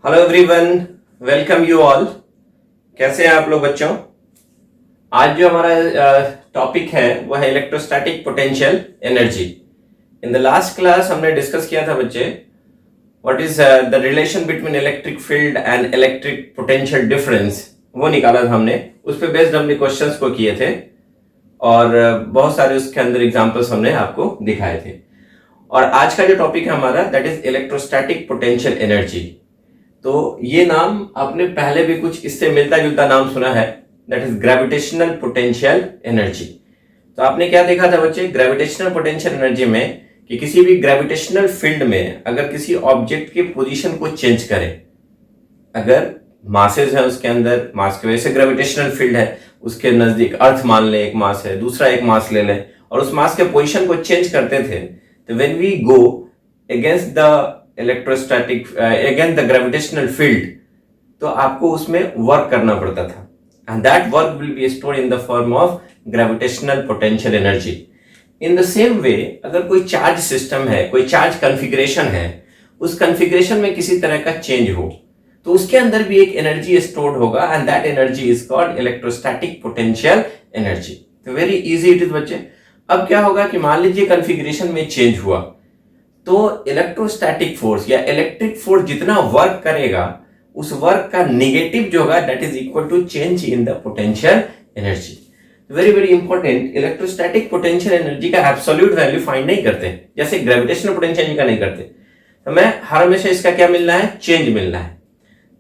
Hello everyone, welcome you all. कैसे हैं आप लोग बच्चों? आज जो हमारा टॉपिक है वो है electrostatic potential energy. In the last class हमने डिस्कस किया था बच्चे, what is the relation between electric field and electric potential difference, वो निकाला था हमने। उस पर बेस्ड हमने क्वेश्चंस को किए थे और बहुत सारे उसके अंदर एग्जांपल्स हमने आपको दिखाए थे। और आज का जो टॉपिक है हमारा, that is electrostatic potential energy. तो ये नाम आपने पहले भी कुछ इससे मिलता जुलता नाम सुना है, that is gravitational potential energy. तो आपने क्या देखा था बच्चे, ग्रेविटेशनल पोटेंशियल एनर्जी में कि किसी भी ग्रेविटेशनल फील्ड में अगर किसी ऑब्जेक्ट की पोजीशन को चेंज करे, अगर मासेस है उसके अंदर, मास की वजह से ग्रेविटेशनल फील्ड है, उसके नजदीक अर्थ मान ले एक मास है, दूसरा एक मास ले ले और उस मास के पोजीशन को चेंज करते थे, तो when we go against the electrostatic against the gravitational field, तो आपको उसमें वर्क करना पड़ता था, and that work will be stored in the form of gravitational potential energy. In the same way, अगर कोई चार्ज सिस्टम है, कोई चार्ज कॉन्फ़िगरेशन है, उस कॉन्फ़िगरेशन में किसी तरह का चेंज हो तो उसके अंदर भी एक एनर्जी स्टोर्ड होगा, and that energy is called electrostatic potential energy. तो वेरी इजी इट इज बच्चे। अब क्या होगा कि मान लीजिए कॉन्फ़िगरेशन में चेंज हुआ, तो इलेक्ट्रोस्टैटिक फोर्स या इलेक्ट्रिक फोर्स जितना वर्क करेगा, उस वर्क का नेगेटिव जो होगा that is equal to change in the potential energy. Very very important, electrostatic potential energy का एब्सोल्यूट वैल्यू फाइंड नहीं करते जैसे ग्रेविटेशनल पोटेंशियल एनर्जी का नहीं करते। तो मैं हर हमेशा इसका क्या मिलना है, चेंज मिलना है।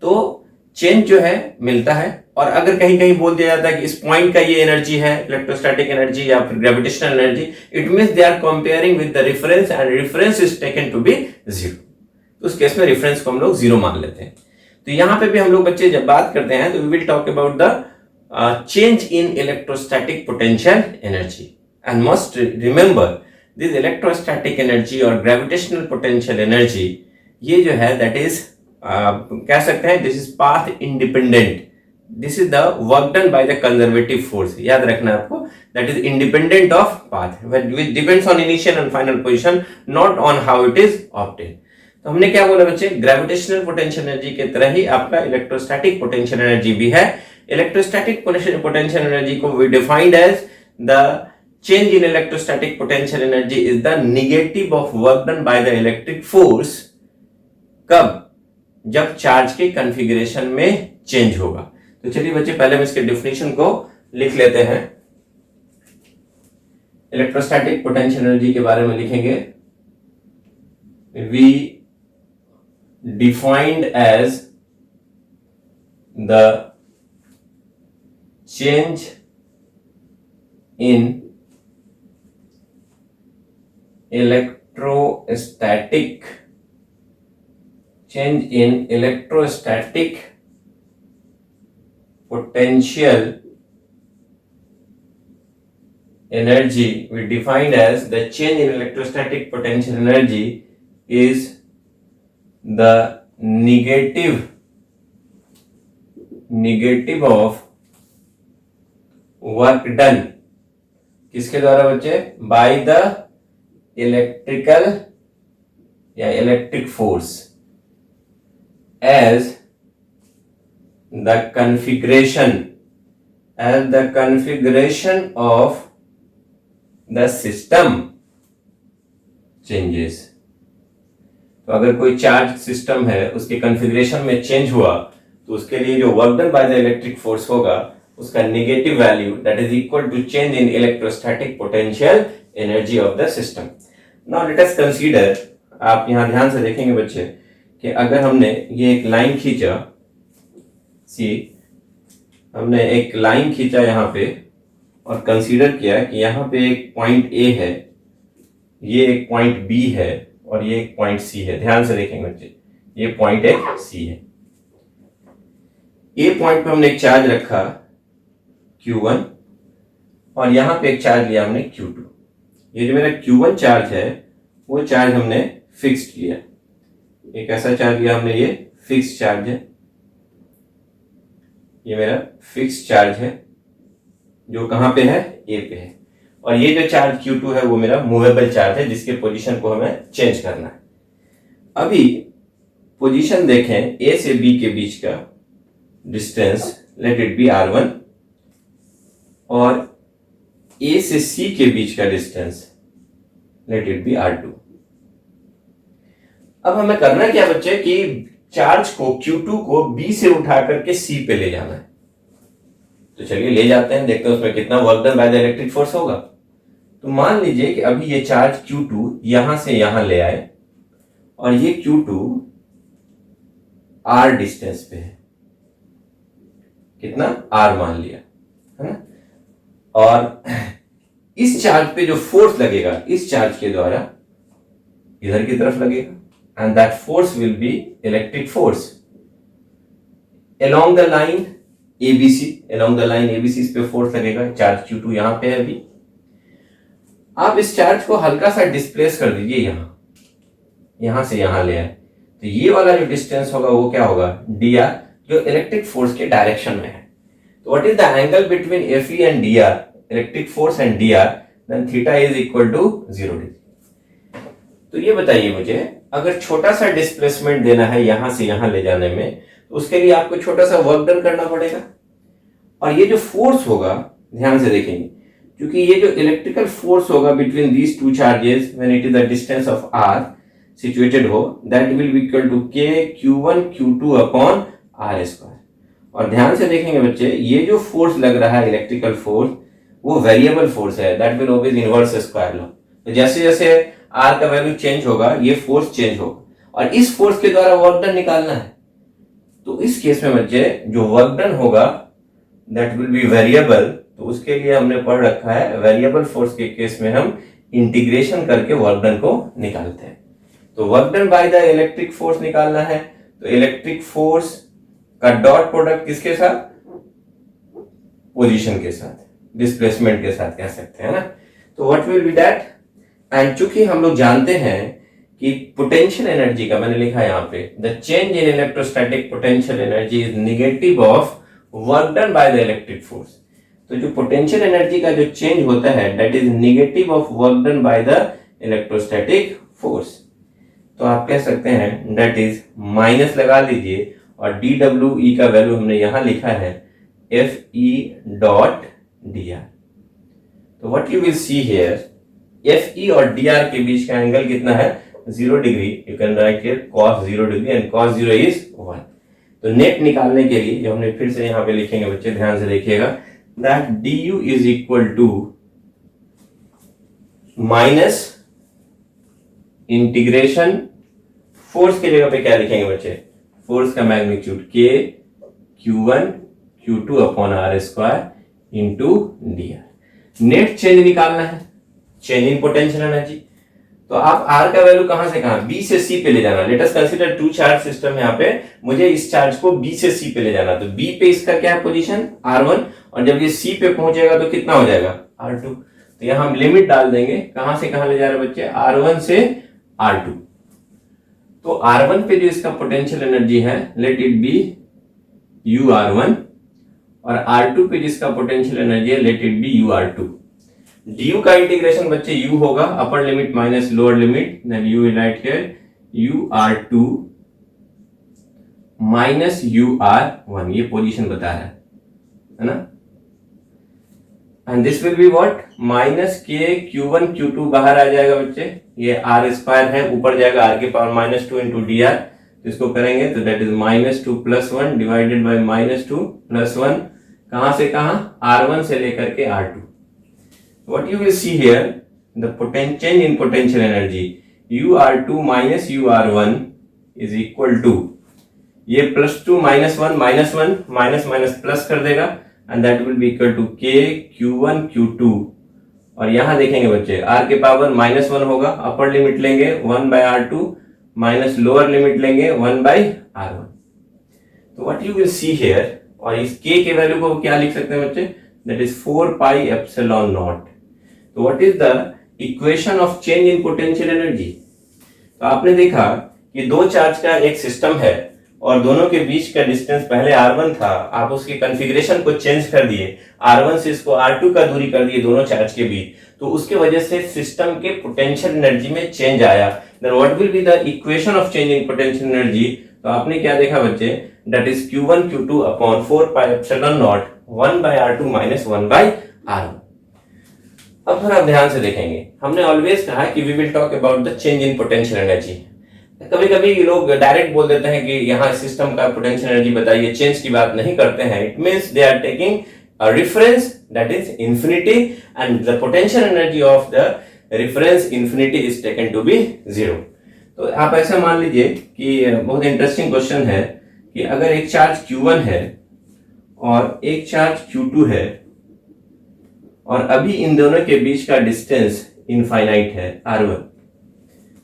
तो चेंज जो है मिलता है, और अगर कहीं कहीं बोल दिया जाता है कि इस पॉइंट का ये एनर्जी है इलेक्ट्रोस्टैटिक एनर्जी या फिर gravitational energy, it means they are comparing with the reference and reference is taken to be zero. तो उस केस में रेफरेंस को हम लोग जीरो मान लेते हैं। तो यहां पे भी हम लोग बच्चे जब बात करते हैं तो we will talk about the change in electrostatic potential energy, and must remember this electrostatic energy और ग्रेविटेशनल पोटेंशियल एनर्जी, ये जो है दैट इज कह सकते हैं this is path independent, this is the work done by the conservative force. याद रखना आपको, that is independent of path which depends on initial and final position, not on how it is obtain. तो हमने क्या बोला बच्चे, gravitational potential energy के तरह ही आपका इलेक्ट्रोस्टैटिक पोटेंशियल एनर्जी भी है। इलेक्ट्रोस्टैटिक पोटेंशियल एनर्जी को we defined as the change in electrostatic potential energy is the negative of work done by the electric force. कब? जब चार्ज के कॉन्फ़िगरेशन में चेंज होगा। तो चलिए बच्चे पहले हम इसके डेफिनेशन को लिख लेते हैं। इलेक्ट्रोस्टैटिक पोटेंशियल एनर्जी के बारे में लिखेंगे, we defined as the change in electrostatic potential energy, we defined as the change in electrostatic potential energy is the negative of work done, किसके द्वारा बच्चे, by the electrical या electric force as the configuration of the system changes। तो अगर कोई charge system है, उसके configuration में चेंज हुआ, तो उसके लिए जो work done by the electric force होगा, उसका negative value that is equal to change in electrostatic potential energy of the system. Now let us consider, आप यहां ध्यान से देखेंगे बच्चे कि अगर हमने ये एक लाइन खींचा, सी हमने एक लाइन खींचा यहाँ पे और कंसीडर किया कि यहाँ पे एक पॉइंट ए है, ये एक पॉइंट बी है और ये एक पॉइंट सी है। ध्यान से देखेंगे बच्चे, ये पॉइंट एक सी है। ए पॉइंट पे हमने एक चार्ज रखा Q1 और यहाँ पे एक चार्ज लिया हमने Q2। ये जो मेरा Q1 चार्ज है वो चार्ज हमने फिक्स्ड किया, एक ऐसा चार्ज लिया हमने, ये फिक्स चार्ज है, ये मेरा फिक्स चार्ज है जो कहां पे है, ए पे है। और ये जो चार्ज Q2 है वो मेरा मूवेबल चार्ज है जिसके पोजीशन को हमें चेंज करना है। अभी पोजीशन देखें ए से बी के बीच का distance late it B r1 और ए से सी के बीच का distance late it B r2। अब हमें करना क्या बच्चे कि चार्ज को Q2 को B से उठा करके C पे ले जाना है। तो चलिए ले जाते हैं, देखते हैं उसमें कितना work done by the electric force होगा। तो मान लीजिए कि अभी ये चार्ज Q2 यहां से यहां ले आए और ये Q2 R डिस्टेंस पे है, कितना R मान लिया है ना। और इस चार्ज पे जो फोर्स लगेगा इस चार्ज के द्वारा इधर की तरफ लगेगा and that force will be electric force along the line ABC। along the line ABC इस पे फोर्स लगेगा, चार्ज Q2 यहां पे है अभी। आप इस चार्ज को हल्का सा डिस्प्लेस कर दीजिए, यहां से यहां ले आए तो ये वाला जो डिस्टेंस होगा वो क्या होगा dr, जो इलेक्ट्रिक फोर्स के डायरेक्शन में है। तो what is the angle between Fe and dr, electric force and dr, then theta is equal to 0 degree. तो ये बताइए मुझे, अगर छोटा सा डिस्प्लेसमेंट देना है यहां से यहां ले जाने में तो उसके लिए आपको छोटा सा वर्क डन करना पड़ेगा। और ये जो फोर्स होगा ध्यान से देखेंगे, क्योंकि ये जो इलेक्ट्रिकल फोर्स होगा between these two charges when it is the distance of r situated हो, that will be equal to k q1 q2 upon r square. और ध्यान से देखेंगे बच्चे, ये जो फोर्स लग रहा है इलेक्ट्रिकल फोर्स वो वेरिएबल फोर्स है, that will always inverse square law. तो जैसे जैसे R का वैल्यू चेंज होगा ये फोर्स चेंज होगा और इस फोर्स के द्वारा वर्क डन निकालना है। तो इस केस में बच्चे जो वर्क डन होगा दैट विल बी वेरिएबल, तो उसके लिए हमने पढ़ रखा है वेरिएबल फोर्स के केस में हम इंटीग्रेशन करके वर्क डन को निकालते हैं। तो work done by the electric force निकालना है, तो इलेक्ट्रिक फोर्स का डॉट प्रोडक्ट किसके साथ, पोजीशन के साथ, डिस्प्लेसमेंट के साथ कह सकते हैं ना। तो what will B that, and चूंकि हम लोग जानते हैं कि पोटेंशियल एनर्जी का मैंने लिखा है यहाँ पे, the change in electrostatic potential energy is negative of work done by the electric force. तो जो पोटेंशियल एनर्जी का जो चेंज होता है that is negative of work done by the electrostatic force. तो आप कह सकते हैं दैट इज माइनस लगा लीजिए और dWe का वैल्यू हमने यहां लिखा है Fe डॉट dr। तो what you will see here, Fe और dr के बीच का एंगल कितना है 0 degree. You can write here cos 0 degree and cos 0 is 1। तो नेट निकालने के लिए जो हमने फिर से यहां पे लिखेंगे बच्चे, ध्यान से देखिएगा, that du is equal to minus integration, force की जगह पे क्या लिखेंगे बच्चे, फोर्स का magnitude k q1 q2 upon r square into dr। Net change निकालना है, चेंज इन पोटेंशियल एनर्जी। तो आप r का वैल्यू कहां से कहां, b से c पे ले जाना। Let us consider two charge system, यहाँ पे मुझे इस चार्ज को b से c पे ले जाना। तो b पे इसका क्या है पोजीशन r1 और जब ये c पे पहुंचेगा तो कितना हो जाएगा r2। तो यहां हम लिमिट डाल देंगे, कहां से कहां ले जा रहे हैं बच्चे, r1 से r2। तो r1 पे जो इसका पोटेंशियल एनर्जी है लेट इट बी ur1 और r2 पे जिसका पोटेंशियल एनर्जी है let it be ur2। du का इंटीग्रेशन बच्चे u होगा, upper limit minus lower limit, then you will write here ur2 minus ur1, ये पोजीशन बता रहा है ना। And this will be what, minus k q1 q2 बाहर आ जाएगा बच्चे, ये r स्क्वायर है ऊपर जाएगा r के पावर माइनस 2 इंटू dr। तो इसको करेंगे तो that is minus 2 plus 1 divided by minus 2 plus 1, कहां से कहां, r1 से लेकर के r2। What you will see here, the change in potential energy ur2 minus ur1 is equal to, ये plus 2 minus 1 minus 1 minus minus plus कर देगा and that will be equal to k q1 q2। और यहां देखेंगे बच्चे r के power minus 1 होगा, upper limit लेंगे 1 by r2 minus lower limit लेंगे 1 बाय r1। तो what you will see here, और इस k के वैल्यू को क्या लिख सकते हैं बच्चे, that is 4 pi epsilon naught. तो what is the equation of change in potential energy. तो आपने देखा कि दो चार्ज का एक सिस्टम है और दोनों के बीच का डिस्टेंस पहले r1 था, आप उसके कॉन्फ़िगरेशन को चेंज कर दिए, r1 से इसको r2 का दूरी कर दिए दोनों चार्ज के बीच, तो उसके वजह से सिस्टम के पोटेंशियल एनर्जी में चेंज आया। Then what will be the equation of change in potential energy, तो आपने क्या देखा बच्चे, that is Q1 Q2 upon 4 pi epsilon naught 1 by R2 minus 1 by R1। अब थोड़ा ध्यान से देखेंगे, हमने ऑलवेज कहा कि we will talk about the change in potential energy. कभी कभी लोग डायरेक्ट बोल देते हैं कि यहाँ सिस्टम का पोटेंशियल एनर्जी बताइए, चेंज की बात नहीं करते हैं। It means they are taking a reference that is infinity and the potential energy of the reference infinity is taken to be 0। तो आप ऐसा मान लीजिए कि बहुत इंटरेस्टिंग क्वेश्चन है कि अगर एक चार्ज Q1 है और एक चार्ज Q2 है और अभी इन दोनों के बीच का डिस्टेंस इनफाइनाइट है R1,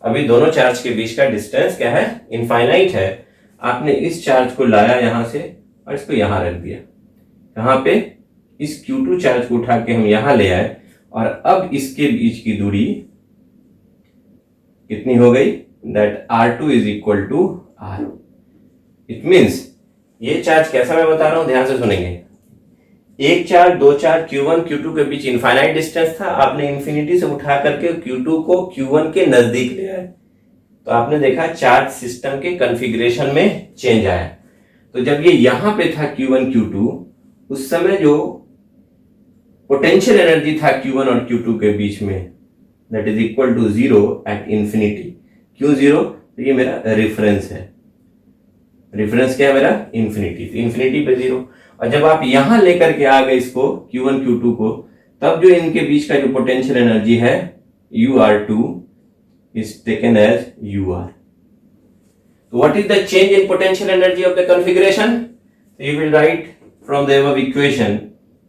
अभी दोनों चार्ज के बीच का डिस्टेंस क्या है, इनफाइनाइट है। आपने इस चार्ज को लाया यहां से और इसको यहां रख दिया, कहां पे, इस Q2 चार्ज को उठा के हम यहां ले आए और अब इसके बीच की दूरी कितनी हो गई, that R2 is equal to R। It means ये चार्ज कैसा मैं बता रहा हूं, ध्यान से सुनेंगे। एक चार्ज, दो चार्ज Q1 Q2 के बीच इनफाइनाइट डिस्टेंस था, आपने इंफिनिटी से उठा करके Q2 को Q1 के नजदीक ले आए, तो आपने देखा चार्ज सिस्टम के कॉन्फ़िगरेशन में चेंज आया। तो जब ये यहां पे था Q1 Q2, उस समय जो पोटेंशियल एनर्जी था Q1 और Q2 के बीच में, that is equal to 0 at infinity. क्यों 0? तो ये मेरा रेफरेंस है, रेफरेंस क्या है मेरा, इंफिनिटी, तो इंफिनिटी पे 0। और जब आप यहां लेकर के आ गए इसको Q1 Q2 को, तब जो इनके बीच का जो पोटेंशियल एनर्जी है UR2 is taken as UR. So what is the change in potential energy of the configuration? So you will write from the above equation,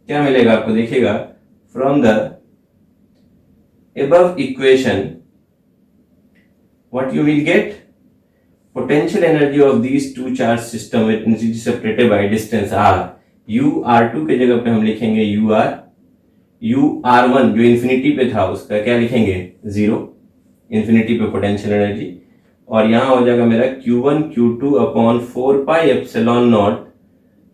क्या मिलेगा आपको, देखिएगा, from the above equation what you will get, potential energy of these two charge system which is separated by distance r, UR2 के जगह पे हम लिखेंगे UR, UR1 जो इंफिनिटी पे था उसका क्या लिखेंगे, 0, इंफिनिटी पे पोटेंशियल एनर्जी, और यहां हो जाएगा मेरा Q1 Q2 upon 4 pi epsilon not,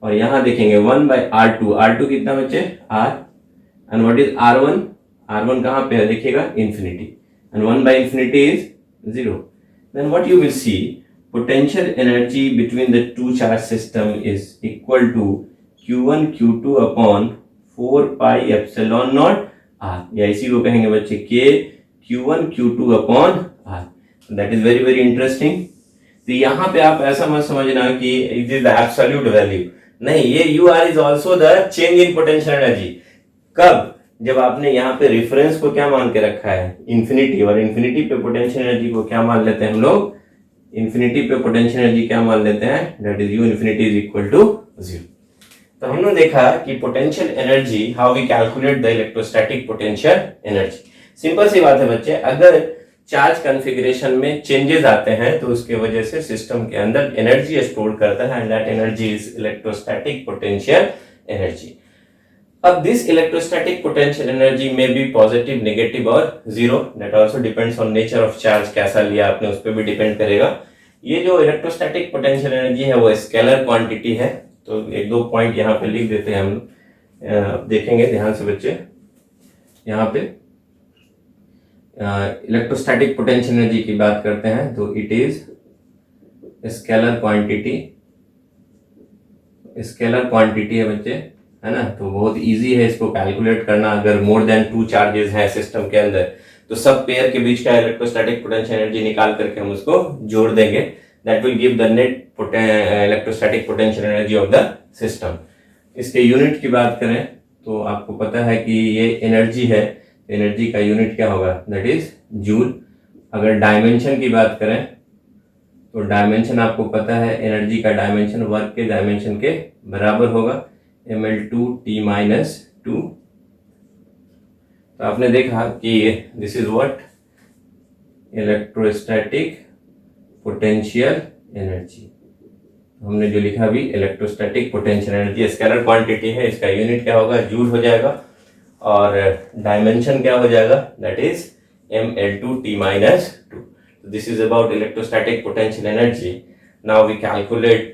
और यहां देखेंगे 1 बाय R2, R2 कितना बचे, R, and what is R1, R1 कहां पे है देखिएगा, infinity, and 1 by infinity is 0। Then what you will see, potential energy between the two charge system is equal to Q1 Q2 upon 4 pi epsilon naught R, या इसी को कहेंगे बच्चे K Q1 Q2 upon R। That is very very interesting। तो यहाँ पे आप ऐसा मत समझना कि it is the absolute value, नहीं, ये UR is also the change in potential energy। कब, जब आपने यहाँ पे रेफरेंस को क्या मान के रखा है, इंफिनिटी, और इंफिनिटी पे पोटेंशियल एनर्जी को क्या मान लेते हैं हम लोग, इंफिनिटी पे पोटेंशियल एनर्जी क्या मान लेते हैं, that is U infinity is equal to 0। तो हमने देखा कि potential energy, how we calculate the electrostatic potential energy. Simple सी बात है बच्चे, अगर चार्ज कॉन्फ़िगरेशन में चेंजेस आते हैं तो उसके वजह से सिस्टम के अंदर एनर्जी स्टोर करता है, and that energy is electrostatic potential energy. अब दिस इलेक्ट्रोस्टैटिक पोटेंशियल एनर्जी में बी पॉजिटिव, नेगेटिव और 0, that also depends on nature of charge, कैसा लिया आपने उस पर भी डिपेंड करेगा। ये जो इलेक्ट्रोस्टैटिक पोटेंशियल एनर्जी है वो स्केलर क्वांटिटी है, तो एक दो पॉइंट यहाँ पे लिख देते हैं हम, देखेंगे ध्यान से बच्चे। यहाँ पे इलेक्ट्रोस्टैटिक पोटेंशियल एनर्जी की बात करते हैं तो it is scalar quantity, scalar quantity है बच्चे, है ना। तो बहुत इजी है इसको कैलकुलेट करना। अगर मोर देन 2 चार्जेस हैं सिस्टम के अंदर तो सब पेयर के बीच का इलेक्ट्रोस्टैटिक पोटेंशियल एनर्जी निकाल करके हम उसको जोड़ देंगे, that will give the net electrostatic potential energy of the system. इसके यूनिट की बात करें तो आपको पता है कि ये एनर्जी है, एनर्जी का यूनिट क्या होगा, दैट इज जूल। अगर डायमेंशन की बात करें तो डायमेंशन आपको पता है, एनर्जी का डायमेंशन वर्क के डायमेंशन के बराबर होगा, mL2T-2। तो आपने देखा कि this is what, electrostatic potential energy. हमने जो लिखा भी electrostatic potential energy scalar quantity है, इसका यूनिट क्या होगा, जूल हो जाएगा, और डायमेंशन क्या हो जाएगा, that is mL2T-2। This is about electrostatic potential energy. Now we calculate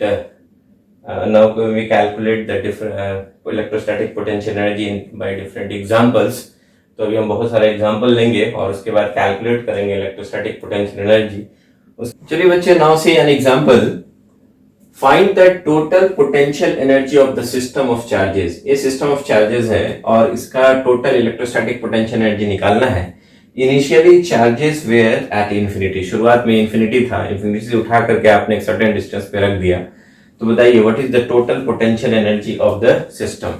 the different electrostatic potential energy by different examples। तो अभी हम बहुत सारे एग्जांपल लेंगे और उसके बाद कैलकुलेट करेंगे इलेक्ट्रोस्टैटिक पोटेंशियल एनर्जी। चलिए बच्चे, now see an example. Find the total potential energy of the system of charges. ये सिस्टम ऑफ चार्जेस है और इसका टोटल इलेक्ट्रोस्टैटिक पोटेंशियल एनर्जी निकालना है। Initially charges were at infinity, शुरुआत में इंफिनिटी था, इंफिनिटी से उठा करके आपने एक सर्टेन डिस्टेंस पे रख दिया। तो बताइए what is the total potential energy of the system.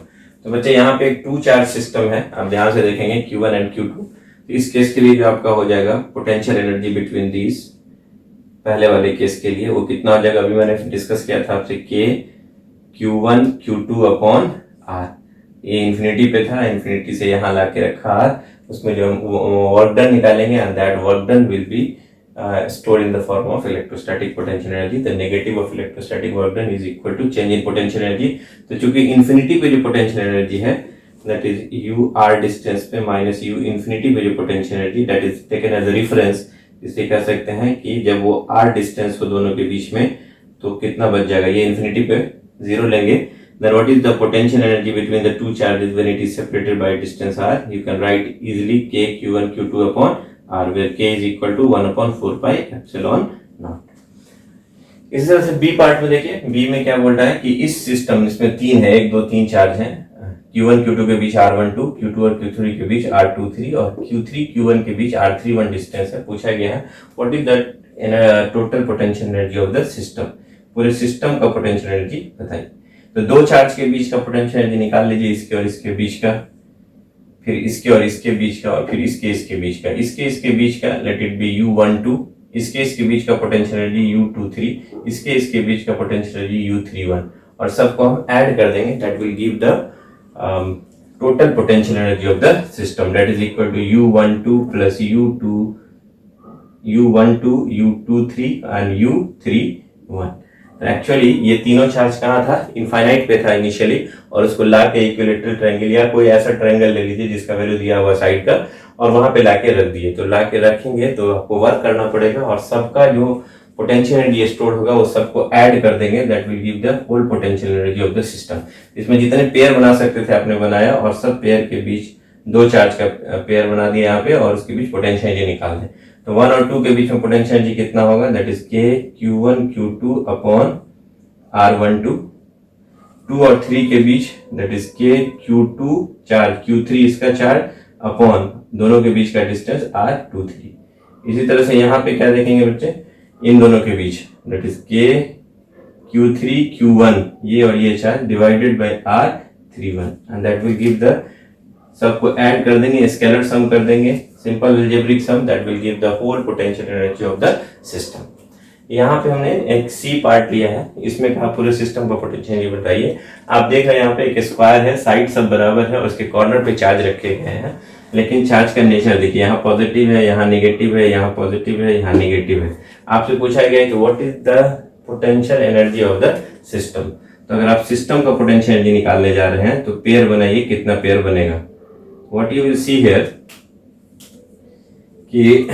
तो बच्चे यहाँ पे एक टू चार्ज सिस्टम है, आप ध्यान से देखेंगे Q1 एंड Q2। तो इस केस के लिए जो आपका हो जाएगा पोटेंशियल एनर्जी बिटवीन दीज, पहले वाले केस के लिए वो कितना हो जाएगा, अभी मैंने डिस्कस किया था आपसे, K Q1 Q2 upon R। ये इंफिनिटी पे था, इंफिनिटी से यहाँ ला के रखा R, उसमें जो हम वर्क डन निकालेंगे and that work done will be stored in the form of electrostatic potential energy. The negative of electrostatic work done is equal to change in potential energy. तो चूंकि इंफिनिटी पे जो potential energy है that is u r distance पे minus u infinity पे जो potential energy that is taken as a reference, इसलिए कह सकते हैं कि जब वो r डिस्टेंस हो दोनों के बीच में तो कितना बच जाएगा, ये इंफिनिटी पे जीरो लेंगे। Then what is the potential energy between the two charges when it is separated by distance r? You can write easily K Q1 Q2 upon R, where K is equal to 1 upon 4 pi epsilon naught। इसी तरह से B part में देखिए, B में क्या बोल रहा है कि इस सिस्टम, इसमें तीन है, 1 2 3 चार्ज हैं, Q1 Q2 के बीच R12, Q2 और Q3 के बीच R23 और Q3 Q1 के बीच R31 डिस्टेंस है। पूछा गया है what is the total potential energy of the system, पूरे सिस्टम का पोटेंशियल एनर्जी बताइए। तो दो चार्ज के बीच का पोटेंशियल एनर्जी निकाल लीजिए, इसके और इसके बीच का, फिर इसके और इसके बीच का, और फिर इसके बीच का, इसके बीच का लेट इट बी U12, इसके बीच का पोटेंशियल एनर्जी U23, इसके बीच का पोटेंशियल एनर्जी U31, और सबको हम ऐड कर देंगे, that will give the total potential energy of the system, that is equal to U12 plus U12 U23 and U31। Actually ये तीनों चार्ज कहाँ था, इनफाइनाइट पे था इनिशियली, और उसको ला के इक्विलैटरल ट्रायंगल या कोई ऐसा ट्रायंगल ले लीजिए जिसका वैल्यू दिया हुआ साइड का, और वहां पे लाके रख दिए। तो लाके रखेंगे तो आपको वर्क करना पड़ेगा और सबका जो पोटेंशियल एनर्जी स्टोर होगा वो सबको ऐड कर देंगे, that will give the whole potential energy of the system. इसमें जितने पेयर बना सकते थे आपने बनाया, और सब पेयर के बीच दो चार्ज का पेयर बना दिया यहाँ पे, और उसके बीच पोटेंशियल एनर्जी निकाल दें। तो 1 और 2 के बीच में पोटेंशियल एनर्जी कितना होगा, that is K Q1 Q2 upon R12, 2 और 3 के बीच that is K Q2 charge, Q3 इसका चार्ज अपॉन दोनों के बीच का डिस्टेंस R23। इसी तरह से यहाँ पे क्या देखेंगे बच्चे, इन दोनों के बीच that is K Q3 Q1, ये और ये charge divided by R31 and that will give the, सबको ऐड कर देंगे, स्केलर सम कर देंगे, simple algebraic sum, that will give the whole potential energy of the system. यहाँ पे हमने एक सी पार्ट लिया है, इसमें कहा पूरे सिस्टम का पोटेंशियल एनर्जी बताइए। आप देख रहे हैं यहाँ पे एक स्क्वायर है, साइड सब बराबर है और उसके कॉर्नर पे चार्ज रखे गए हैं, लेकिन चार्ज का नेचर देखिए, यहाँ पॉजिटिव है, यहाँ नेगेटिव है, यहाँ पॉजिटिव है, यहाँ नेगेटिव है। आपसे पूछा गया कि what is the potential energy of the system. तो अगर आप सिस्टम का पोटेंशियल एनर्जी निकालने जा रहे हैं तो पेयर बनाइए, कितना पेयर बनेगा, what you will see here कि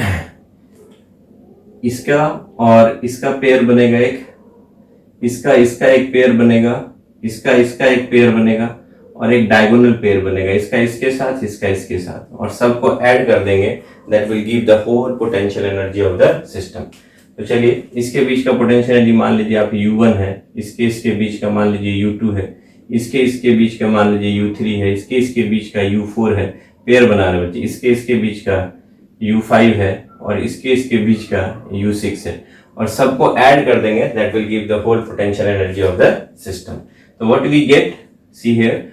इसका और इसका पेयर बनेगा एक, इसका एक पेयर बनेगा, इसका एक पेयर बनेगा, और एक डायगोनल पेयर बनेगा, इसका इसके साथ, इसका इसके साथ, और सबको ऐड कर देंगे, that will give the whole potential energy of the system. तो चलिए इसके बीच का पोटेंशियल एनर्जी मान लीजिए आप U1 है, इसके बीच का मान लीजिए U2 है, इसके बीच का मान लीजिए U3 है, इसके बीच का U4 है, पेयर बना रहे बच्चे, इसके बीच का U5 है, और इसके बीच का U6 है, और सबको ऐड कर देंगे, that will give the whole potential energy of the system. तो what we get, see here,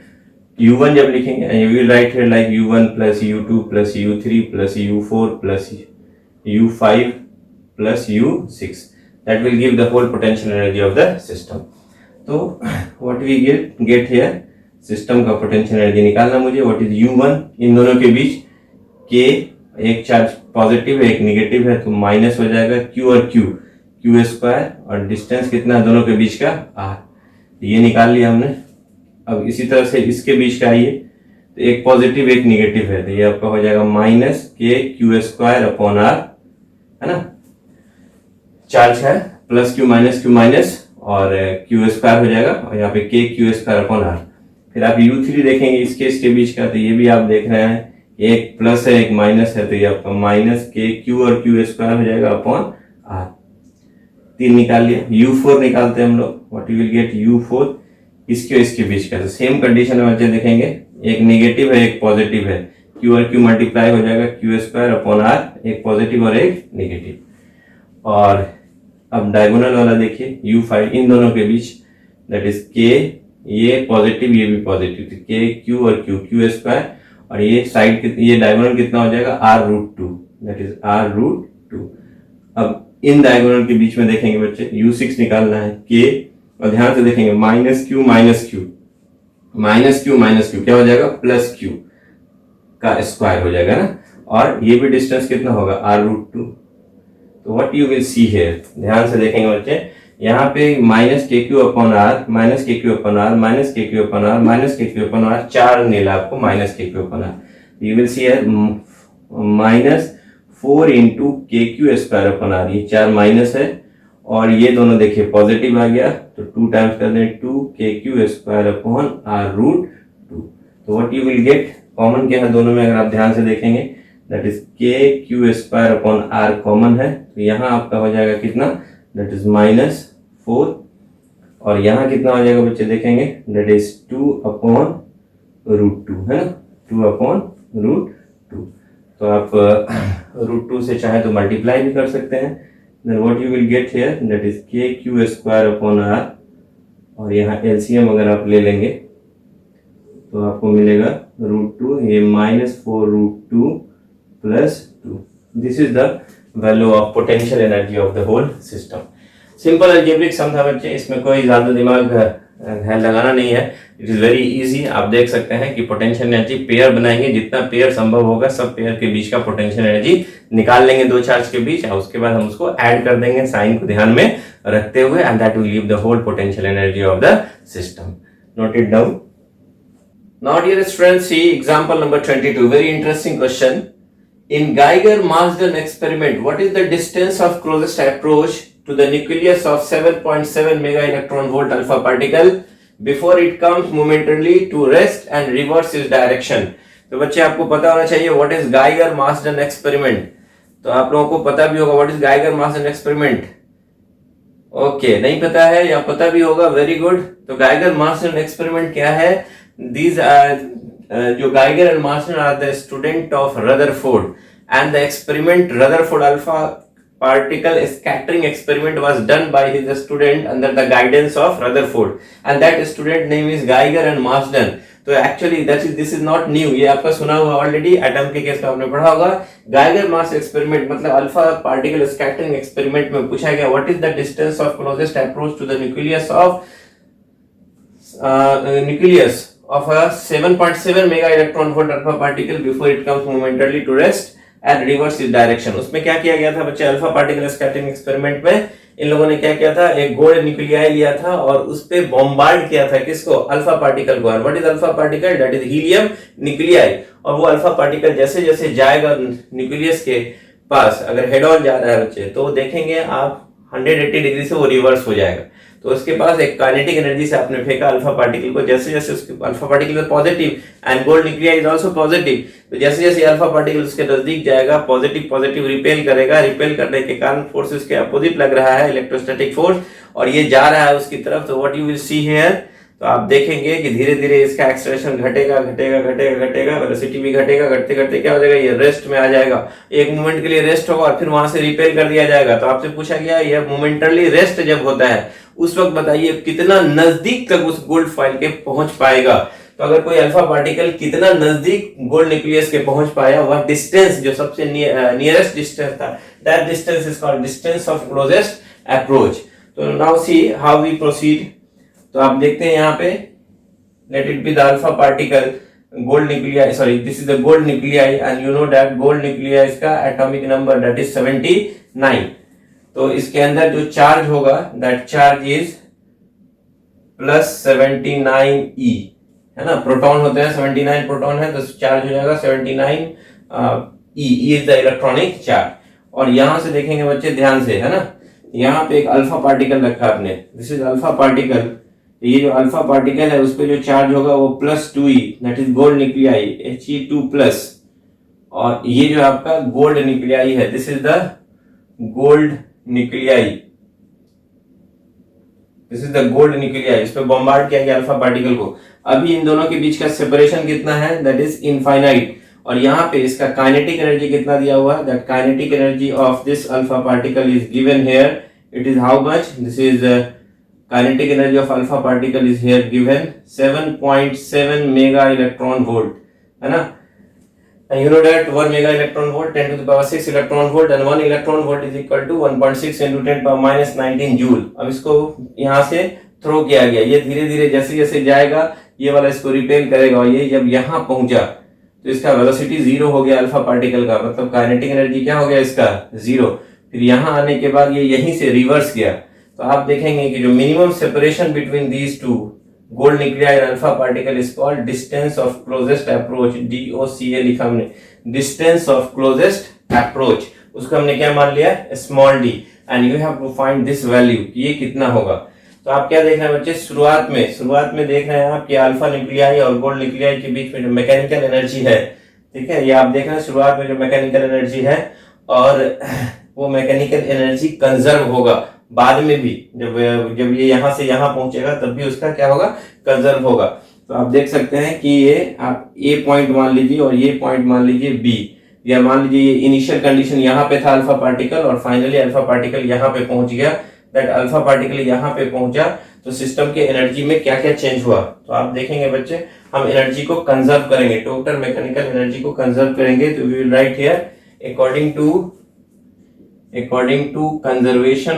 U1 जब लिखेंगे, you will write here like U1 plus U2 plus U3 plus U4 plus U5 plus U6, that will give the whole potential energy of the system. तो what we get here, system का potential energy निकालना मुझे, what is U1, इन दोनों के बीच K, एक charge positive है एक negative है, तो माइनस हो जाएगा Q और Q स्क्वायर, और डिस्टेंस कितना दोनों के बीच का R, ये निकाल लिया हमने। अब इसी तरह से इसके बीच का आइए, तो एक पॉजिटिव एक नेगेटिव है, तो ये आपका हो जाएगा minus K Q square upon R, है ना, चार्ज है प्लस Q माइनस और Q स्क्वायर हो जाएगा, और यहाँ पे K Q square upon R। फिर आप U3 देखेंगे इसके बीच का, तो ये भी आप देख रहे हैं, एक प्लस है एक माइनस है, तो ये आपका माइनस K Q और Q स्क्वायर हो जाएगा अपॉन R। 3 निकाल लिया। U4 निकालते हैं हम लोग, what you will gate U4 इसके और इसके बीच का। तो सेम कंडीशन में बच्चे देखेंगे, एक नेगेटिव है एक पॉजिटिव है, Q और Q मल्टीप्लाई हो जाएगा Q² R, एक पॉजिटिव और एक नेगेटिव। और अब डायगोनल वाला देखिए U5 इन दोनों के बीच, दैट इज K, ये पॉजिटिव ये भी पॉजिटिव, K Q और Q² और ये साइड ये डायगोनल कितना हो जाएगा R√2, दैट इज R√2। अब इन डायगोनल के बीच में देखेंगे बच्चे U6 निकालना है K, और ध्यान से देखेंगे -Q क्या हो जाएगा +Q का स्क्वायर हो जाएगा ना, और ये भी डिस्टेंस कितना होगा R√2। तो what you will see here, ध्यान से देखेंगे बच्चे, यहाँ पे -KQ/R, चार मिला आपको -KQ/R, you will see here -4 × KQ²/R, ये 4 माइनस है, और ये दोनों देखिए पॉजिटिव आ गया तो 2 टाइम्स कर दें 2 KQ²/R√2। तो what you will gate, common क्या है दोनों में, अगर आप ध्यान से देखेंगे दैट इज KQ²/R कॉमन है, तो यहाँ आपका हो जाएगा कितना, दैट इज -4, और यहाँ कितना हो जाएगा बच्चे देखेंगे, दैट इज 2/√2 है ना, 2/√2। तो आप √2 से चाहे तो मल्टीप्लाई भी कर सकते हैं। Then what you will get here, that is KQ²/R, और यहाँ LCM अगर आप ले लेंगे तो आपको मिलेगा √2, ये -4√2 + 2। This is the value of potential energy of the whole system. Simple algebraic sum था बच्चे, इसमें कोई ज्यादा दिमाग लगाना नहीं है, इट इज वेरी इजी। आप देख सकते हैं कि पोटेंशियल एनर्जी पेयर बनाएंगे, जितना पेयर संभव होगा सब पेयर के बीच का पोटेंशियल एनर्जी निकाल लेंगे दो चार्ज के बीच, और उसके बाद हम उसको ऐड कर देंगे साइन को ध्यान में रखते हुए, and that will give the whole potential energy of the system. Note it down. Now dear students, see example number 22, very interesting question. In Geiger-Marsden experiment, what is the distance of closest approach to the nucleus of 7.7 mega electron volt alpha particle before it comes momentarily to rest and reverse its direction? तो बच्चे आपको पता होना चाहिए what is Geiger-Marsden experiment। तो आप लोगों को पता भी होगा what is Geiger-Marsden experiment। Okay, नहीं पता है या पता भी होगा, वेरी गुड। तो Geiger-Marsden experiment क्या है? These are जो Geiger and Marsden are the student of Rutherford, and the experiment Rutherford alpha particle scattering experiment was done by his student under the guidance of Rutherford, and that student name is Geiger and Marsden। तो actually this is not new, ये आपका सुना हुआ already, atom के case में आपने पढ़ा होगा। गाइगर मार्सन एक्सपेरिमेंट मतलब अल्फा पार्टिकल स्कैटरिंग एक्सपेरिमेंट में पूछा गया what is the distance of closest approach to the nucleus of a 7.7 mega electron volt alpha particle before it comes momentarily to rest and reverse its direction। उसमें क्या किया गया था बच्चे, alpha particle scattering experiment में इन लोगों ने क्या किया था, एक गोल्ड न्यूक्लियाई लिया था और उस पे बॉम्बार्ड किया था किसको, अल्फा पार्टिकल को। What is alpha particle, that is helium nuclei. और वो अल्फा पार्टिकल जैसे जैसे जाएगा न्यूक्लियस के पास, अगर हेड ऑन जा रहा है बच्चे, तो देखेंगे आप 180 डिग्री से वो रिवर्स हो जाएगा। तो उसके पास एक काइनेटिक एनर्जी से आपने फेंका अल्फा पार्टिकल को, जैसे जैसे उसके alpha particle positive and gold nuclei is also positive, तो जैसे जैसे अल्फा पार्टिकल उसके नजदीक जाएगा पॉजिटिव पॉजिटिव रिपेल करेगा, रिपेल करने के कारण फोर्स इसके अपोजिट लग रहा है, इलेक्ट्रोस्टैटिक फोर्स, और ये जा रहा है उसकी तरफ। तो what you will see here, तो आप देखेंगे कि धीरे धीरे इसका एक्सेलरेशन घटेगा घटेगा घटेगा घटेगा, वेलोसिटी भी घटेगा, घटते घटते क्या हो जाएगा, ये रेस्ट में आ जाएगा, एक मोमेंट के लिए रेस्ट होगा और फिर वहां से रिपेल कर दिया जाएगा। तो आपसे पूछा गया ये मोमेंटरली रेस्ट जब होता है उस वक्त बताइए कितना नजदीक तक उस गोल्ड फॉइल के पहुंच पाएगा। तो अगर कोई अल्फा पार्टिकल कितना नजदीक गोल्ड न्यूक्लियस के पहुंच पाया, वह डिस्टेंस जो सबसे नियरेस्ट डिस्टेंस था, that distance is called distance of closest approach. तो now see how we proceed. तो आप देखते हैं यहाँ पे, let it be the alpha particle gold nuclei, sorry this is the gold nuclei, and you know that gold nuclei का atomic number that is 79। तो इसके अंदर जो चार्ज होगा दैट चार्ज इज +79e, है ना, प्रोटॉन होते हैं 79 प्रोटॉन है, तो चार्ज हो जाएगा 79e, is the electronic charge. और यहां से देखेंगे बच्चे ध्यान से, है ना, यहाँ पे एक अल्फा पार्टिकल रखा आपने, दिस इज अल्फा पार्टिकल। ये जो अल्फा पार्टिकल है उस पे जो चार्ज होगा वो +2e, that is gold nuclei He2+, और ये जो आपका गोल्ड न्यूक्लियाई है, this is the gold nuclei, this is the gold nuclei, इस पे बॉम्बार्ड किया गया अल्फा पार्टिकल को। अभी इन दोनों के बीच का सेपरेशन कितना है, दैट इज इनफाइनाइट। और यहाँ पे इसका काइनेटिक एनर्जी कितना दिया हुआ है, that kinetic energy of this alpha particle is given here, it is how much, this is kinetic energy of alpha particle is here given 7.7 mega electron volt, है ना। And you know that 1 mega electron volt 10 to the power 6 electron volt and 1 electron volt is equal to 1.6 into 10 power minus 19 joule। अब इसको यहाँ से throw किया गया, ये धीरे धीरे जैसे जैसे जाएगा ये वाला इसको रिपेल करेगा, और ये जब यहाँ पहुंचा तो इसका वेलोसिटी जीरो हो गया अल्फा पार्टिकल का, मतलब काइनेटिक एनर्जी क्या हो गया इसका, जीरो। फिर यहाँ आने के बाद ये यहीं से रिवर्स गया, तो आप देखेंगे कि जो minimum separation between these two gold nuclei और alpha particle is called distance of closest approach, DOCA लिखा हमने, डिस्टेंस ऑफ क्लोजेस्ट अप्रोच, उसको हमने क्या मान लिया, small d, and you have to find this value, ये कितना होगा। तो आप क्या देख रहे हैं बच्चे, शुरुआत में देख रहे हैं आप कि अल्फा न्यूक्लियाई और गोल्ड न्यूक्लियाई के बीच में जो मैकेनिकल एनर्जी है, ठीक है, ये आप देख रहे हैं शुरुआत में जो मैकेनिकल एनर्जी है, और वो मैकेनिकल एनर्जी कंजर्व होगा बाद में भी, जब ये यहाँ से यहाँ पहुंचेगा तब भी उसका क्या होगा, कंजर्व होगा। तो आप देख सकते हैं कि ये आप ए पॉइंट मान लीजिए और ये पॉइंट मान लीजिए बी, या मान लीजिए ये इनिशियल कंडीशन यहाँ पे था अल्फा पार्टिकल, और फाइनली अल्फा पार्टिकल यहाँ पे पहुंच गया, दैट अल्फा पार्टिकल यहाँ पे पहुंचा तो सिस्टम के एनर्जी में क्या क्या चेंज हुआ। तो आप देखेंगे बच्चे, हम एनर्जी को कंजर्व करेंगे, टोटल मैकेनिकल एनर्जी को कंजर्व करेंगे। तो we will write here according to conservation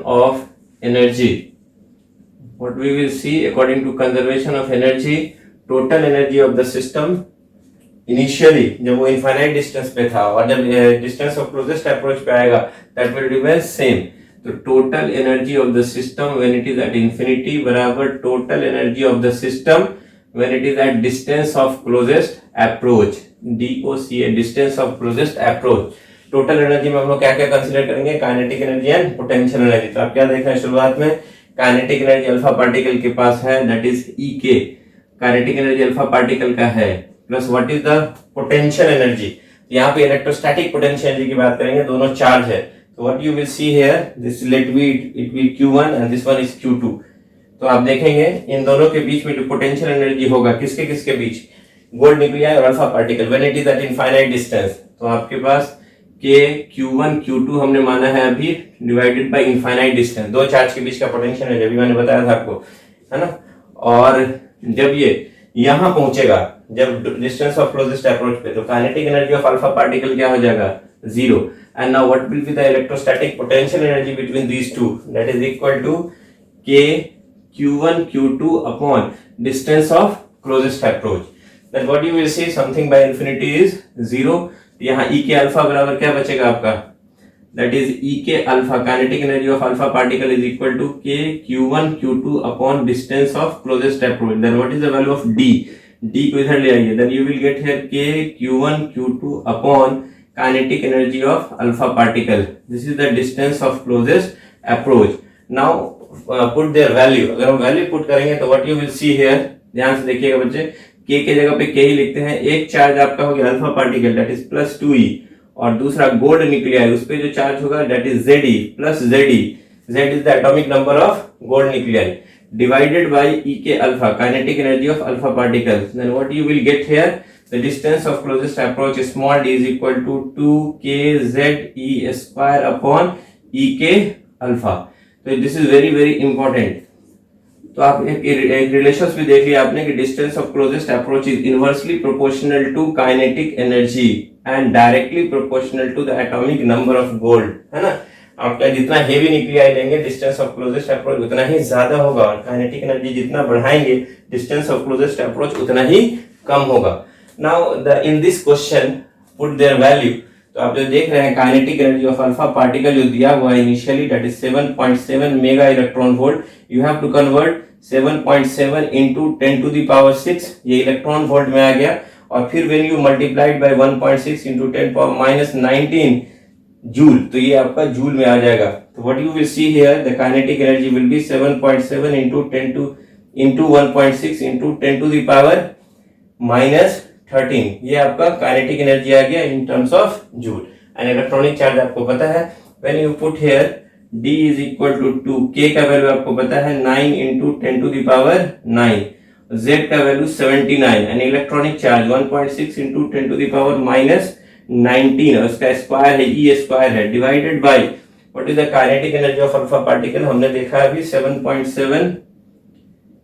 of energy, what we will see, according to conservation of energy, total energy of the system initially जब वो infinite distance पे था, और जब distance of closest approach पे आएगा that will remain same। तो total energy of the system when it is at infinity बराबर total energy of the system when it is at distance of closest approach, DOCA, distance of closest approach। Total energy में हम लोग क्या क्या consider करेंगे, kinetic energy and potential energy. तो आप क्या देख रहे हैं, शुरुआत में काइनेटिक एनर्जी अल्फा पार्टिकल के पास है, that is EK, kinetic energy alpha particle का है, plus what is the potential energy. यहाँ पे इलेक्ट्रोस्टैटिक पोटेंशियल एनर्जी की बात करेंगे, दोनों चार्ज है। तो what you will see here, this let be it be Q1 and this one is Q2। तो आप देखेंगे इन दोनों के बीच में जो पोटेंशियल एनर्जी होगा, किसके किसके बीच, गोल्ड न्यूक्लियाई और alpha particle, when it is eight infinite distance. तो आपके पास के Q1 Q2 हमने माना है अभी, डिवाइडेड बाय इनफाइनाइट डिस्टेंस, दो चार्ज के बीच का पोटेंशियल है, अभी मैंने बताया था आपको, है ना। और जब ये यहाँ पहुंचेगा, जब डिस्टेंस ऑफ क्लोजेस्ट अप्रोच पे, तो kinetic energy of alpha particle क्या हो जाएगा, zero. And now what will be the electrostatic potential energy between these two, that is equal to k Q1 Q2 upon distance of closest approach। Then what you will see, something by infinity is zero। यहाँ E k alpha बराबर क्या बचेगा आपका, that is E k alpha, kinetic energy of alpha particle is equal to K Q1 Q2 upon distance of closest approach। Then what is the value of D, D को इधर ले आइए, then you will get here K Q1 Q2 upon kinetic energy of alpha particle, this is the distance of closest approach। Now put their value, अगर हम value put करेंगे तो what you will see here, ध्यान से देखिएगा बच्चे, K के जगह पे K ही लिखते हैं। एक चार्ज आपका हो गया alpha particle, that is plus 2E, और दूसरा गोल्ड न्यूक्लियाई, उस पे जो चार्ज होगा that is ZE plus ZE, Z is the atomic number of gold nuclei, divided by E k alpha, kinetic energy of alpha particle. Then what you will get here, the distance of closest approach small d is equal to 2kZE square upon E k alpha. तो this is very very important. तो आप एक relations भी देख लिया आपने कि distance of closest approach is inversely proportional to kinetic energy and directly proportional to the atomic number of gold, है ना। आपका जितना हेवी न्यूक्लियाई लेंगे, डिस्टेंस ऑफ क्लोजेस्ट अप्रोच उतना ही ज्यादा होगा, और काइनेटिक एनर्जी जितना बढ़ाएंगे, डिस्टेंस ऑफ क्लोजेस्ट अप्रोच उतना ही कम होगा। Now in this question put their value. तो आप जो देख रहे हैं kinetic energy of alpha particle जो दिया हुआ है initially, that is 7.7 mega electron volt. You have to convert 7.7 into 10 to the power 6, ये इलेक्ट्रॉन वोल्ट में आ गया, और फिर when you multiplied by 1.6 into 10 power minus 19 joule, तो ये आपका जूल में आ जाएगा। तो what you will see here, the kinetic energy will B 7.7 into 1.6 into 10 to the power minus 13, ये आपका काइनेटिक एनर्जी आ गया in terms of joule. And electronic charge आपको पता है, when you put here d is equal to 2, k का value आपको पता है 9 इंटू 10⁹, z का value 79 and electronic charge 1.6 into 10⁻19 और उसका स्क्वायर है e स्क्वायर है divided by what is the kinetic energy of alpha particle, हमने देखा अभी 7.7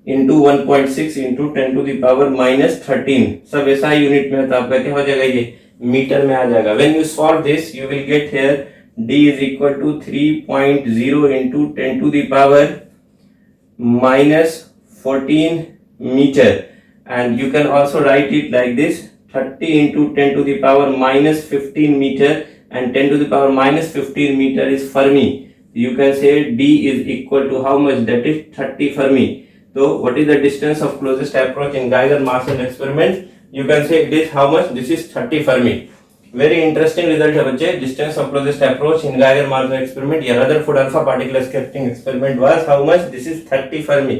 इंटू 1.6 इंटू 10⁻13, सब ऐसा यूनिट में है तो आपका क्या हो जाएगा, ये मीटर में आ जाएगा। When you solve this you will get here d is equal to 3.0 into 10⁻14 meter, and you can also write it like this 30 into 10⁻15 meter, and 10⁻15 meter is Fermi. You can say d is equal to how much, that is 30 Fermi. So what is the distance of closest approach in Geiger-Marson experiment? You can say it is how much, this is 30 Fermi. Very interesting result है बच्चे, distance of closest approach in Geiger-Marson experiment या Rutherford alpha particle scattering experiment was how much, this is 30 Fermi.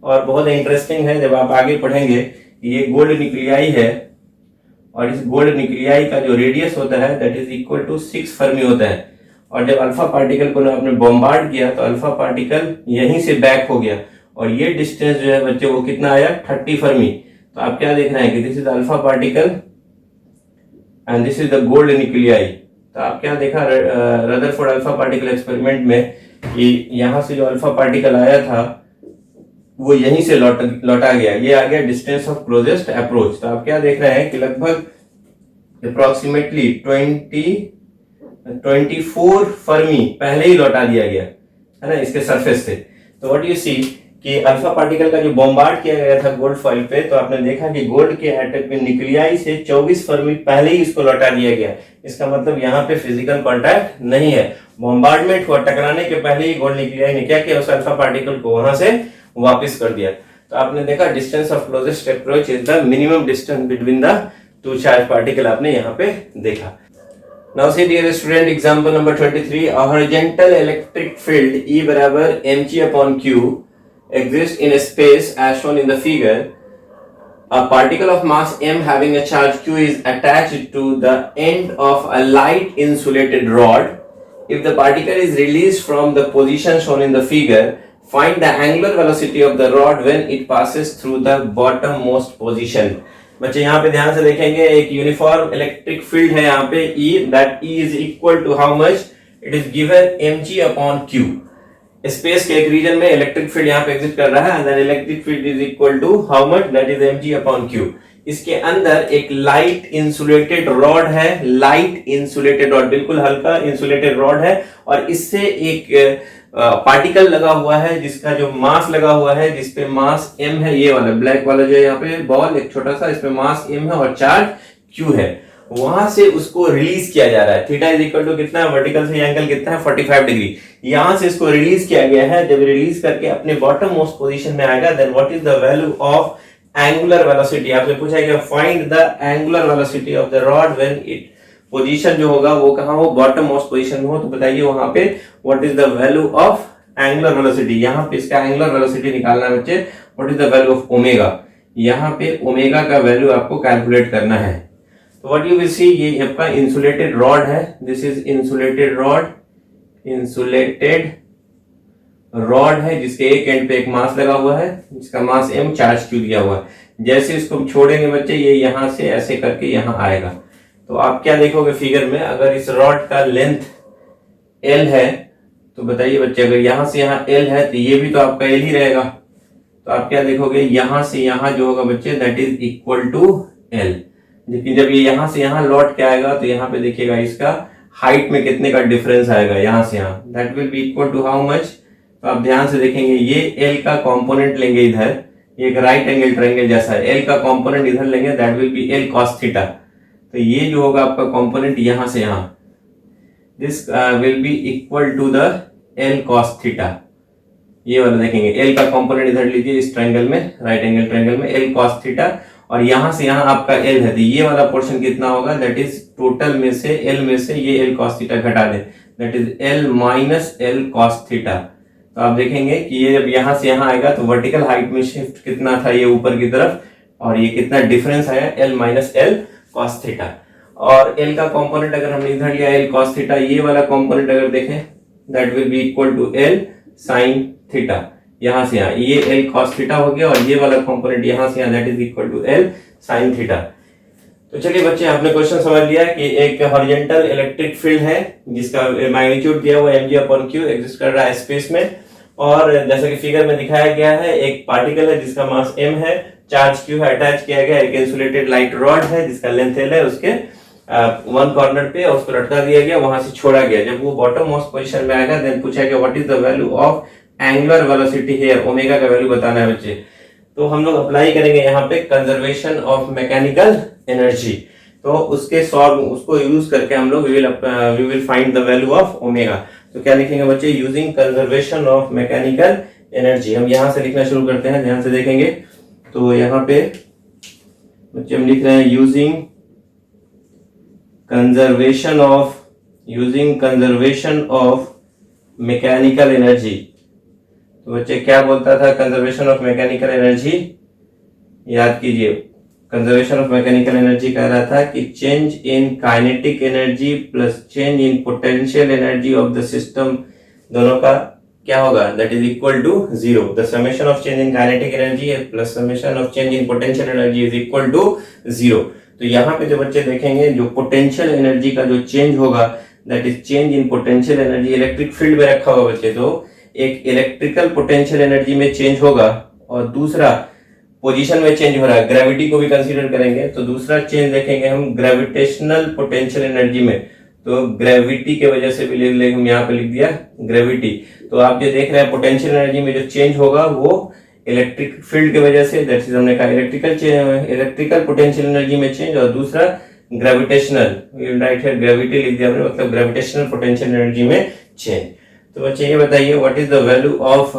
और बहुत interesting है, जब आप आगे पढ़ेंगे ये गोल्ड न्यूक्लियाई है और इस गोल्ड न्यूक्लियाई का जो रेडियस होता है that is equal to 6 fermi होता है, और जब अल्फा पार्टिकल को आपने बॉम्बार्ड किया तो अल्फा पार्टिकल यहीं से बैक हो गया और ये डिस्टेंस जो है बच्चे वो कितना आया, 30 फर्मी। तो आप क्या देख रहे हैं कि this is alpha particle and this is the gold nuclei. तो आप क्या देखा रदरफोर्ड अल्फा पार्टिकल एक्सपेरिमेंट में कि यहाँ से जो अल्फा पार्टिकल आया था वो यहीं से लौटा गया, ये आ गया डिस्टेंस ऑफ क्लोजेस्ट अप्रोच। तो आप क्या देख रहे हैं कि लगभग अप्रोक्सीमेटली 24 फर्मी पहले ही लौटा दिया गया है ना इसके सरफेस से। तो व्हाट यू सी कि अल्फा पार्टिकल का जो बॉम्बार्ड किया गया था गोल्ड फॉइल पे, तो आपने देखा कि गोल्ड के एटम में न्यूक्लियाई से 24 फर्मी पहले ही इसको लौटा दिया गया। इसका मतलब यहाँ पे फिजिकल कॉन्टैक्ट नहीं है, बॉम्बार्डमेंट हुआ, टकराने के पहले ही गोल्ड न्यूक्लियाई ने क्या किया, उस अल्फा पार्टिकल को वहां से वापस कर दिया। तो आपने देखा distance of closest approach is the minimum distance between the two charge particle, आपने यहाँ पे देखा। Now see dear student, example number 23, a horizontal electric field E बराबर mg/q exists in a space as shown in the figure. A particle of mass m having a charge q is attached to the end of a light insulated rod. If the particle is released from the position shown in the figure, find the angular velocity of the rod when it passes through the bottommost position. बच्चे यहाँ पे ध्यान से देखेंगे, एक uniform electric field है यहाँ पे E, that E is equal to how much, it is given mg/q. Space के एक रीजन में इलेक्ट्रिक फील्ड यहाँ पे एग्जिस्ट कर रहा है, and then electric field is equal to how much, that is mg/q. इसके अंदर एक लाइट इंसुलेटेड रॉड है, लाइट इंसुलेटेड रॉड, बिल्कुल हल्का इंसुलेटेड रॉड है, और इससे एक पार्टिकल लगा हुआ है जिसका जो मास लगा हुआ है, जिसपे मास m है, ये वाला ब्लैक वाला जो है यहाँ पे बॉल एक छोटा सा, इसपे मास m है और चार्ज q है। वहां से उसको रिलीज किया जा रहा है, थीटा इज इक्वल टू कितना है, वर्टिकल से एंगल कितना है, 45 डिग्री। यहां से इसको रिलीज किया गया है, जब रिलीज करके अपने बॉटम मोस्ट पोजीशन में आएगा, then what is the value of angular velocity. आपसे पूछा गया find the angular velocity of the rod when it position जो होगा वो कहां हो, बॉटम मोस्ट पोजीशन में हो। तो बताइए वहां पे what is the value of angular velocity. यहाँ पे इसका एंगुलर वेलोसिटी निकालना है बच्चे, what is the value of omega. यहाँ पे ओमेगा का वैल्यू आपको कैलकुलेट करना है। तो व्हाट यू विल सी, ये आपका इंसुलेटेड रॉड है, this is insulated rod, insulated rod है जिसके एक एंड पे एक मास लगा हुआ है, जिसका मास m, चार्ज q दिया हुआ है। जैसे इसको छोड़ेंगे बच्चे, ये यहां से ऐसे करके यहां आएगा। तो आप क्या देखोगे फिगर में, अगर इस रॉड का लेंथ l है तो बताइए बच्चे, अगर यहां से यहां l है तो ये भी तो आपका l ही रहेगा। तो आप क्या देखोगे, यहां से यहां जो होगा बच्चे that is equal to l। लेकिन जब ये यहां से यहां लौट के आएगा तो यहाँ पे देखिएगा इसका हाइट में कितने का डिफरेंस आएगा, यहां से यहां, that will be equal to how much. तो आप ध्यान से देखेंगे, ये l का कंपोनेंट लेंगे इधर, ये एक राइट एंगल ट्रायंगल जैसा है, l का कंपोनेंट इधर लेंगे, that will be l cos theta. तो ये जो होगा आपका कंपोनेंट यहां से यहां, this will be equal to the l cos theta. ये वाला देखेंगे, l का कंपोनेंट इधर लीजिए इस ट्रायंगल में, राइट एंगल ट्रायंगल में, l cos थीटा, और यहां से यहां आपका l है, तो ये वाला पोर्शन कितना होगा, दैट इज टोटल में से l में से ये l cos थीटा घटा दें, that is l minus l cos theta. तो आप देखेंगे कि ये जब यहां से यहां आएगा तो वर्टिकल हाइट में शिफ्ट कितना था, ये ऊपर की तरफ, और ये कितना डिफरेंस आया, l minus l cos theta. और l का कंपोनेंट अगर हमने इधर लिया l cos थीटा, ये वाला कंपोनेंट अगर देखें that will be equal to L sine theta. यहां से यहाँ ये एल कॉस थीटा हो गया और ये वाला कंपोनेंट यहां से यहाँ that is equal to L sine theta. तो चलिए बच्चे, आपने क्वेश्चन समझ लिया कि एक हॉरिजॉन्टल इलेक्ट्रिक फील्ड है जिसका मैग्नीट्यूड दिया हुआ mg/q एग्जिस्ट कर रहा है स्पेस में, और जैसा कि फिगर में दिखाया गया है एक पार्टिकल है जिसका मास m है, चार्ज q है, अटैच किया गया एक इंसुलेटेड लाइट रॉड है जिसका लेंथ l है, उसके वन कॉर्नर पे उसको लटका दिया गया, वहां से छोड़ा गया। जब वो बॉटम मोस्ट पोजीशन में आएगा देन पूछा गया what is the value of angular velocity here, omega का वैल्यू बताना है बच्चे। तो हम लोग अप्लाई करेंगे यहाँ पे कंजर्वेशन ऑफ मैकेनिकल एनर्जी, तो उसको यूज करके हम लोग we will find the value of omega. तो क्या लिखेंगे बच्चे, using conservation of mechanical energy. हम यहाँ से लिखना शुरू करते हैं, ध्यान से देखेंगे। तो यहाँ पे बच्चे हम लिख रहे हैं using conservation of mechanical energy. तो बच्चे क्या बोलता था कंजर्वेशन ऑफ मैकेनिकल एनर्जी, याद कीजिए। कंजर्वेशन ऑफ मैकेनिकल एनर्जी कह रहा था कि change in kinetic energy plus change in potential energy of the system, दोनों का क्या होगा, that is equal to zero. The summation of change in kinetic energy plus summation of change in potential energy is equal to zero. तो यहाँ पे जो बच्चे देखेंगे जो पोटेंशियल एनर्जी का जो चेंज होगा that is change in potential energy, electric field में रखा होगा बच्चे, तो एक इलेक्ट्रिकल पोटेंशियल एनर्जी में चेंज होगा और दूसरा पोजीशन में चेंज हो रहा है, ग्रेविटी को भी कंसीडर करेंगे। तो दूसरा चेंज देखेंगे हम ग्रेविटेशनल पोटेंशियल एनर्जी में, तो ग्रेविटी के वजह से भी लिख हम यहाँ पे लिख दिया ग्रेविटी। तो आप जो देख रहे हैं पोटेंशियल एनर्जी में जो चेंज होगा वो इलेक्ट्रिक फील्ड की वजह से, दैट इज हमने कहा इलेक्ट्रिकल पोटेंशियल एनर्जी में चेंज, और दूसरा ग्रेविटेशनल, राइट है ग्रेविटी लिख दिया हमने, मतलब ग्रेविटेशनल पोटेंशियल एनर्जी में चेंज। तो बच्चे ये बताइए what is the value of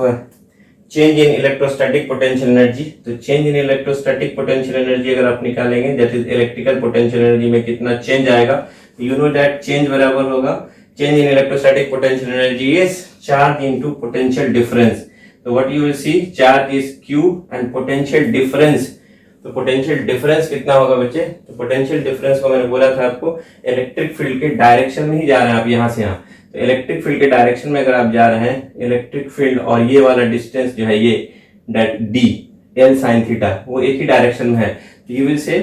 change in electrostatic potential energy. तो change in electrostatic potential energy अगर आप निकालेंगे that is electrical potential energy में कितना चेंज आएगा, यू नो दैट चेंज बराबर होगा change in electrostatic potential energy is charge into potential difference. तो what you will see, charge is q and potential difference. तो पोटेंशियल डिफरेंस कितना होगा बच्चे, तो पोटेंशियल डिफरेंस को मैंने बोला था आपको इलेक्ट्रिक फील्ड के डायरेक्शन में ही जा रहे हैं आप यहाँ से यहाँ, तो इलेक्ट्रिक फील्ड के डायरेक्शन में अगर आप जा रहे हैं, इलेक्ट्रिक फील्ड और ये वाला डिस्टेंस जो है ये that d L sine theta वो एक ही डायरेक्शन में है। तो यू विल से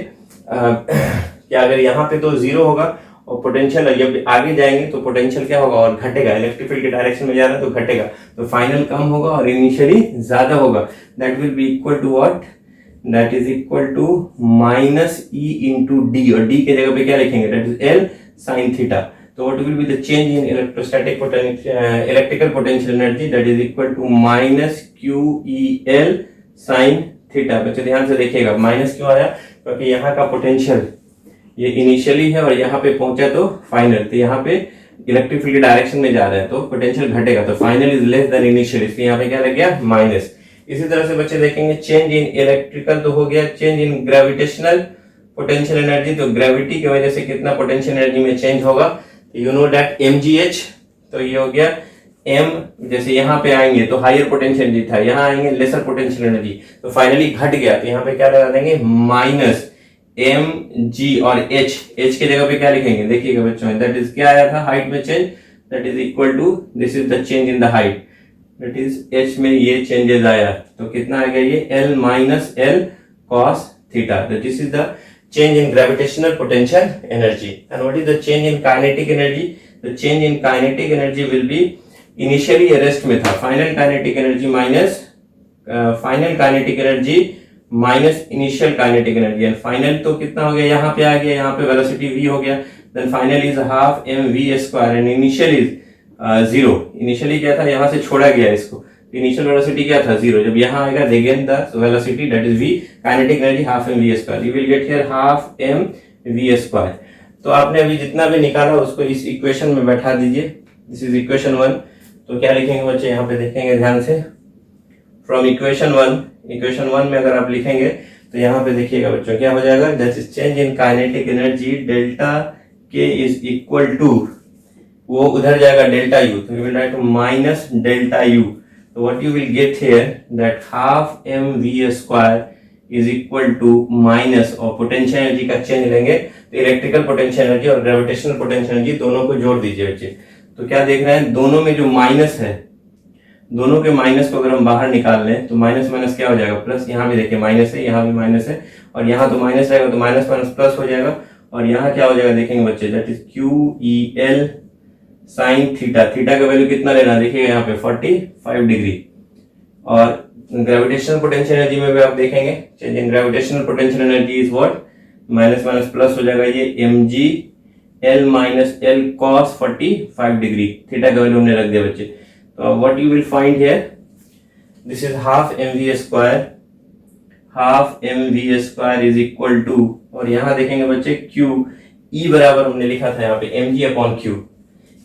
कि अगर यहाँ पे तो जीरो होगा और पोटेंशियल जब आगे जाएंगे तो पोटेंशियल क्या होगा और घटेगा, इलेक्ट्रिक फील्ड के डायरेक्शन में जा रहा है तो घटेगा, तो फाइनल कम होगा और इनिशियली ज्यादा होगा। That will be equal to what, that is equal to minus E into d, और डी के जगह पे क्या लिखेंगे, that is L sine theta. तो what will be the change in electrostatic electrical potential energy, that is equal to minus QEL sin theta। बच्चे ध्यान से देखिएगा माइनस क्यों आया, क्योंकि यहाँ का पोटेंशियल ये इनिशियली है और यहाँ पे पहुंचा तो फाइनल, तो यहाँ पे इलेक्ट्रिक फील्ड के डायरेक्शन में जा रहा है तो पोटेंशियल घटेगा, तो final is less than initial, इसलिए यहाँ पे क्या लग गया माइनस। इसी तरह से बच्चे देखेंगे चेंज इन इलेक्ट्रिकल तो हो गया, change in gravitational potential energy, तो ग्रेविटी की वजह से कितना पोटेंशियल एनर्जी में चेंज होगा, यू नो दैट mgh। तो ये हो गया m, जैसे यहाँ पे आएंगे तो हायर पोटेंशियल एनर्जी था, यहाँ आएंगे लेसर पोटेंशियल एनर्जी, तो फाइनली घट गया, तो यहाँ पे क्या लगा देंगे माइनस mg, और h के जगह पे क्या लिखेंगे देखिएगा बच्चों, दैट इज क्या आया था हाइट में change, that is equal to this is the change in the height, that is h में ये चेंजेस आया, तो कितना आ गया ये l minus l cos theta, this is the change in gravitational potential energy. And what is the change in kinetic energy? The change in kinetic energy will be initially rest में था, final kinetic energy minus initial kinetic energy, and final तो कितना हो गया, यहाँ पे आ गया, यहाँ पे velocity v हो गया, then final is half mv square and initial is zero। initially क्या था, यहाँ से छोड़ा गया इसको, इनिशियल वेलोसिटी क्या था जीरो, जब यहाँ आएगा they gain the velocity that is v, kinetic energy half mv square, you will get here half mv square। तो आपने अभी जितना भी निकाला उसको इस इक्वेशन में बैठा दीजिए, दिस इज इक्वेशन 1। तो क्या लिखेंगे बच्चे, यहाँ पे देखेंगे ध्यान से, फ्रॉम इक्वेशन 1 में अगर आप लिखेंगे तो यहाँ पे देखिएगा बच्चों क्या हो जाएगा, that is change in kinetic energy delta के इज इक्वल टू, वो उधर जाएगा डेल्टा यू, तो you will right minus delta U. So what you will get here that half mv square is equal to minus, और potential energy का change लेंगे तो electrical potential energy और gravitational potential energy दोनों को जोड़ दीजिए बच्चे, तो क्या देख रहे हैं, दोनों में जो माइनस है, दोनों के माइनस को अगर हम बाहर निकाल लें तो माइनस माइनस क्या हो जाएगा, प्लस। यहाँ भी देखिए माइनस है, यहाँ भी माइनस है, और यहाँ तो माइनस रहेगा तो माइनस माइनस प्लस हो जाएगा, और यहाँ क्या हो जाएगा देखेंगे बच्चे, that is QEL sine theta. Theta का वैल्यू कितना लेना देखिएगा यहाँ पे 45 डिग्री। और ग्रेविटेशनल पोटेंशियल एनर्जी में भी आप देखेंगे, change in gravitational potential energy is what, minus minus plus हो जाएगा, ये mgL minus L cos 45 degree. Theta का वैल्यू हमने रख दिया बच्चे। तो what you will find here, this is half mv square, half mv square is equal to, और यहाँ देखेंगे बच्चे Q E बराबर हमने लिखा था यहाँ पे mg अपॉन Q,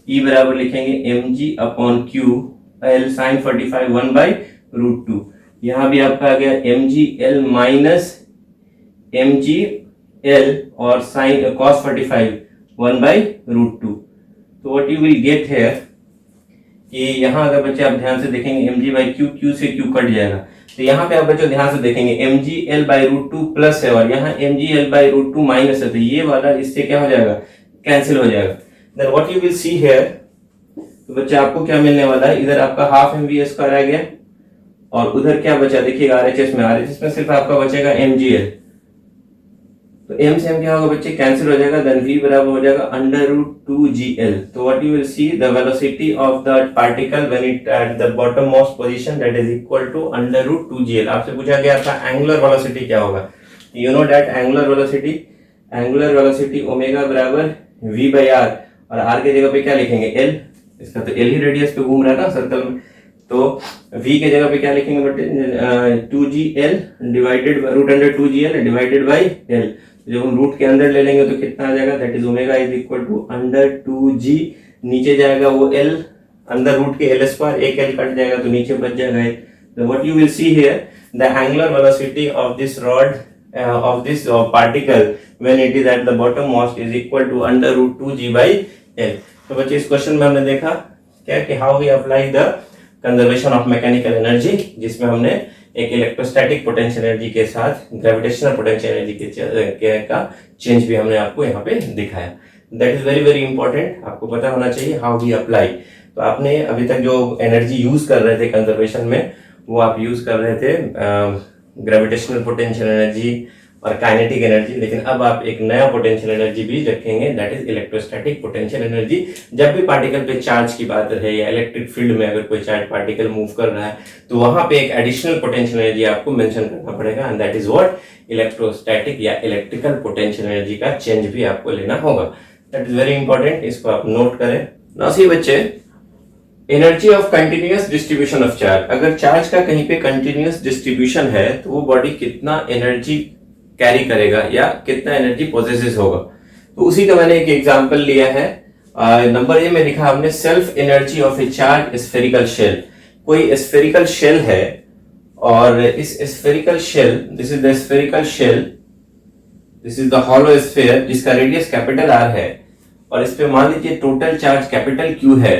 E बराबर लिखेंगे mg upon Q L sine 45 1/√2। यहाँ भी आपका आ गया mgL माइनस mgL और साइन cos 45 1/√2। तो what you will get here कि यहाँ अगर बच्चे आप ध्यान से देखेंगे mg/q, q से q कट जाएगा, तो यहाँ पे आप बच्चों ध्यान से देखेंगे mgL/√2 प्लस है और यहाँ mgL/√2 माइनस है, तो ये वाला इससे क्या हो जाएगा, कैंसिल हो जाएगा। Then what you will see here, तो बच्चे आपको क्या मिलने वाला है, इधर आपका हाफ mv स्क्वायर आ गया और उधर क्या बचा देखिएगा RHS में सिर्फ आपका बचेगा mgL, तो m से m क्या होगा बच्चे, कैंसिल हो जाएगा। देन v बराबर हो जाएगा √2gl। तो what you will see, the velocity of the particle when it at the bottom most position that is equal to √2gl। आपसे पूछा गया था एंगुलर वेलोसिटी क्या होगा, you know that angular velocity omega बराबर v/r, और r के जगह पे क्या लिखेंगे l, इसका तो l ही रेडियस पे घूम रहा है ना सर्कल में, तो v के जगह पे क्या लिखेंगे बटे 2gl divided √2gl divided by l। जब हम रूट के अंदर ले लेंगे तो कितना आ जाएगा, that is omega is equal to √2g, नीचे जाएगा वो l, अंदर रूट के l स्क्वायर, एक l कट जाएगा तो नीचे बच जाएगा। तो what you will see here, the angular velocity of this rod of this particle when it is at the bottom most is equal to √2g/l। तो बच्चे इस क्वेश्चन में हमने देखा क्या कि how we apply the conservation of mechanical energy, जिसमें हमने एक इलेक्ट्रोस्टैटिक पोटेंशियल एनर्जी के साथ ग्रेविटेशनल पोटेंशियल एनर्जी का चेंज भी हमने आपको यहाँ पे दिखाया। That is very very important, आपको पता होना चाहिए हाउ वी अप्लाई। तो आपने अभी तक जो एनर्जी यूज कर रहे थे कंजर्वेशन में, वो आप यूज कर रहे थे ग्रेविटेशनल पोटेंशियल एनर्जी और काइनेटिक एनर्जी, लेकिन अब आप एक नया पोटेंशियल एनर्जी भी रखेंगे, that is electrostatic potential energy. जब भी पार्टिकल पे चार्ज की बात रहे या इलेक्ट्रिक फील्ड में अगर कोई चार्ज पार्टिकल मूव कर रहा है तो वहां पे एक एडिशनल पोटेंशियल एनर्जी आपको मेंशन करना पड़ेगा, and that is what electrostatic या इलेक्ट्रिकल पोटेंशियल एनर्जी का चेंज भी आपको लेना होगा। दैट इज वेरी इंपॉर्टेंट, इसको आप नोट करें। नाउ सी बच्चे, energy of continuous distribution of charge, अगर चार्ज का कहीं पे कंटिन्यूअस डिस्ट्रीब्यूशन है तो वो बॉडी कितना एनर्जी कैरी करेगा या कितना एनर्जी पोजेसेस होगा। तो उसी का मैंने एक एग्जांपल लिया है, नंबर ए में लिखा हमने self energy of a charge spherical shell. कोई स्फेरिकल शेल है और इस spherical shell, this is the spherical shell, this is the hollow sphere जिसका रेडियस कैपिटल R है, और इस पे मान लीजिए टोटल चार्ज कैपिटल Q है।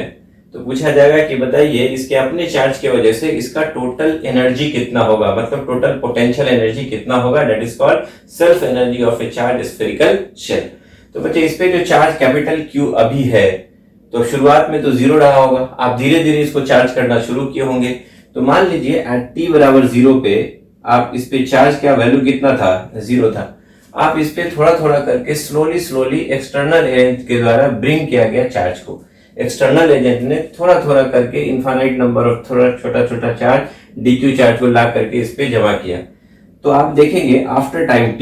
तो पूछा जाएगा कि बताइए इसके अपने चार्ज की वजह से इसका टोटल एनर्जी कितना होगा, मतलब टोटल पोटेंशियल एनर्जी कितना होगा, that is called self energy of a charge spherical shell. तो बच्चे इस पे जो चार्ज कैपिटल Q अभी है, तो शुरुआत में तो 0 रहा होगा, आप धीरे धीरे इसको चार्ज करना शुरू किए होंगे। तो मान लीजिए एट t बराबर 0 पे आप इस पे चार्ज का वैल्यू कितना था, 0 था। आप इस पे थोड़ा थोड़ा करके स्लोली एक्सटर्नल एजेंट के द्वारा ब्रिंग किया गया चार्ज को, एक्सटर्नल एजेंट ने थोड़ा थोड़ा करके इनफाइनाइट नंबर ऑफ थोड़ा छोटा चार्ज dq चार्ज को ला करके इस पे जमा किया। तो आप देखेंगे आफ्टर टाइम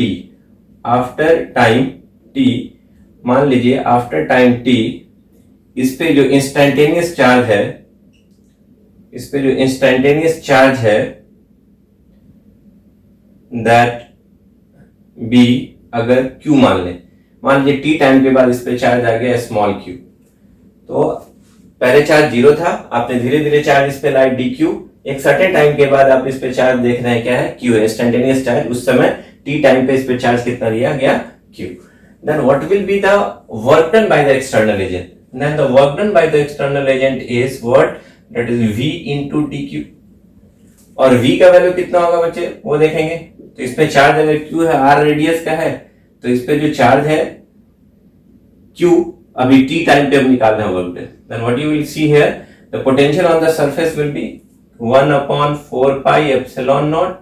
t, मान लीजिए आफ्टर टाइम t, इस पे जो इंस्टेंटेनियस चार्ज है दैट b अगर q मान लीजिए t टाइम के बाद इस पे चार्ज आ गया स्मॉल q। तो पहले चार्ज 0 था, आपने धीरे धीरे चार्ज इस पे लाए dq, एक सर्टेन टाइम के बाद आप इस पे चार्ज देख रहे हैं क्या है, q है, इंस्टेंटेनियस चार्ज। उस समय t टाइम पे इस पे चार्ज कितना दिया गया, q। Then what will be the work done by the external agent, then the work done by the external agent is what, that is v into dq। और v का value कितना होगा बच्चे, वो देखेंगे। तो इस पे चार्ज अगर q है, r रेडियस का है, तो इस पे जो चार्ज है q अभी t टाइम पे अब निकालना है work done, then what you will see here the potential on the surface will be 1/4 pi epsilon naught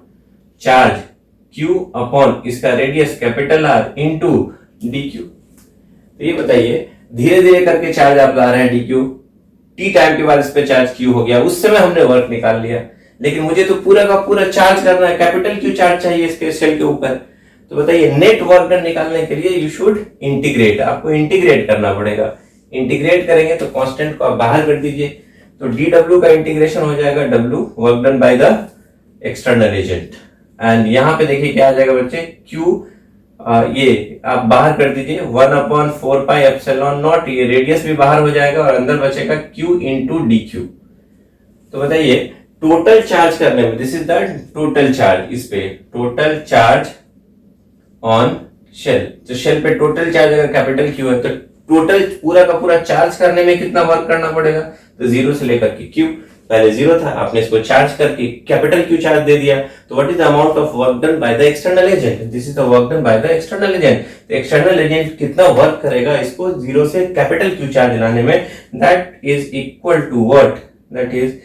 charge q upon इसका radius capital R into dq। तो ये बताइए धीरे धीरे करके चार्ज आप ला रहे हैं dq, t टाइम के बाद इस पे चार्ज q हो गया, उस समय हमने वर्क निकाल लिया, लेकिन मुझे तो पूरा का पूरा चार्ज करना है, कैपिटल Q चार्ज चाहिए इसके शेल के ऊपर। तो बताइए नेट वर्क डन निकालने के लिए यू शुड इंटीग्रेट, आपको इंटीग्रेट करना पड़ेगा। इंटीग्रेट करेंगे तो कांस्टेंट को आप बाहर कर दीजिए, तो dw का इंटीग्रेशन हो जाएगा w work done by the external agent, and यहाँ पे देखिए क्या आ जाएगा बच्चे q, ये आप बाहर कर दीजिए 1/4 पाई एप्सिलॉन नॉट, ये रेडियस भी बाहर हो जाएगा और अंदर बचेगा q इंटू dq। तो बताइए टोटल चार्ज करने में, this is the total charge, इस पे टोटल चार्ज ऑन शेल, तो शेल पे टोटल चार्ज अगर कैपिटल Q है तो टोटल पूरा का पूरा चार्ज करने में कितना वर्क करना पड़ेगा, तो जीरो से लेकर के Q, पहले जीरो था आपने इसको चार्ज करके कैपिटल Q चार्ज दे दिया, तो what is the amount of work done by the external agent, this is the work done by the external agent. तो एक्सटर्नल एजेंट कितना वर्क करेगा इसको जीरो से कैपिटल Q चार्ज लाने में, that is equal to what, that is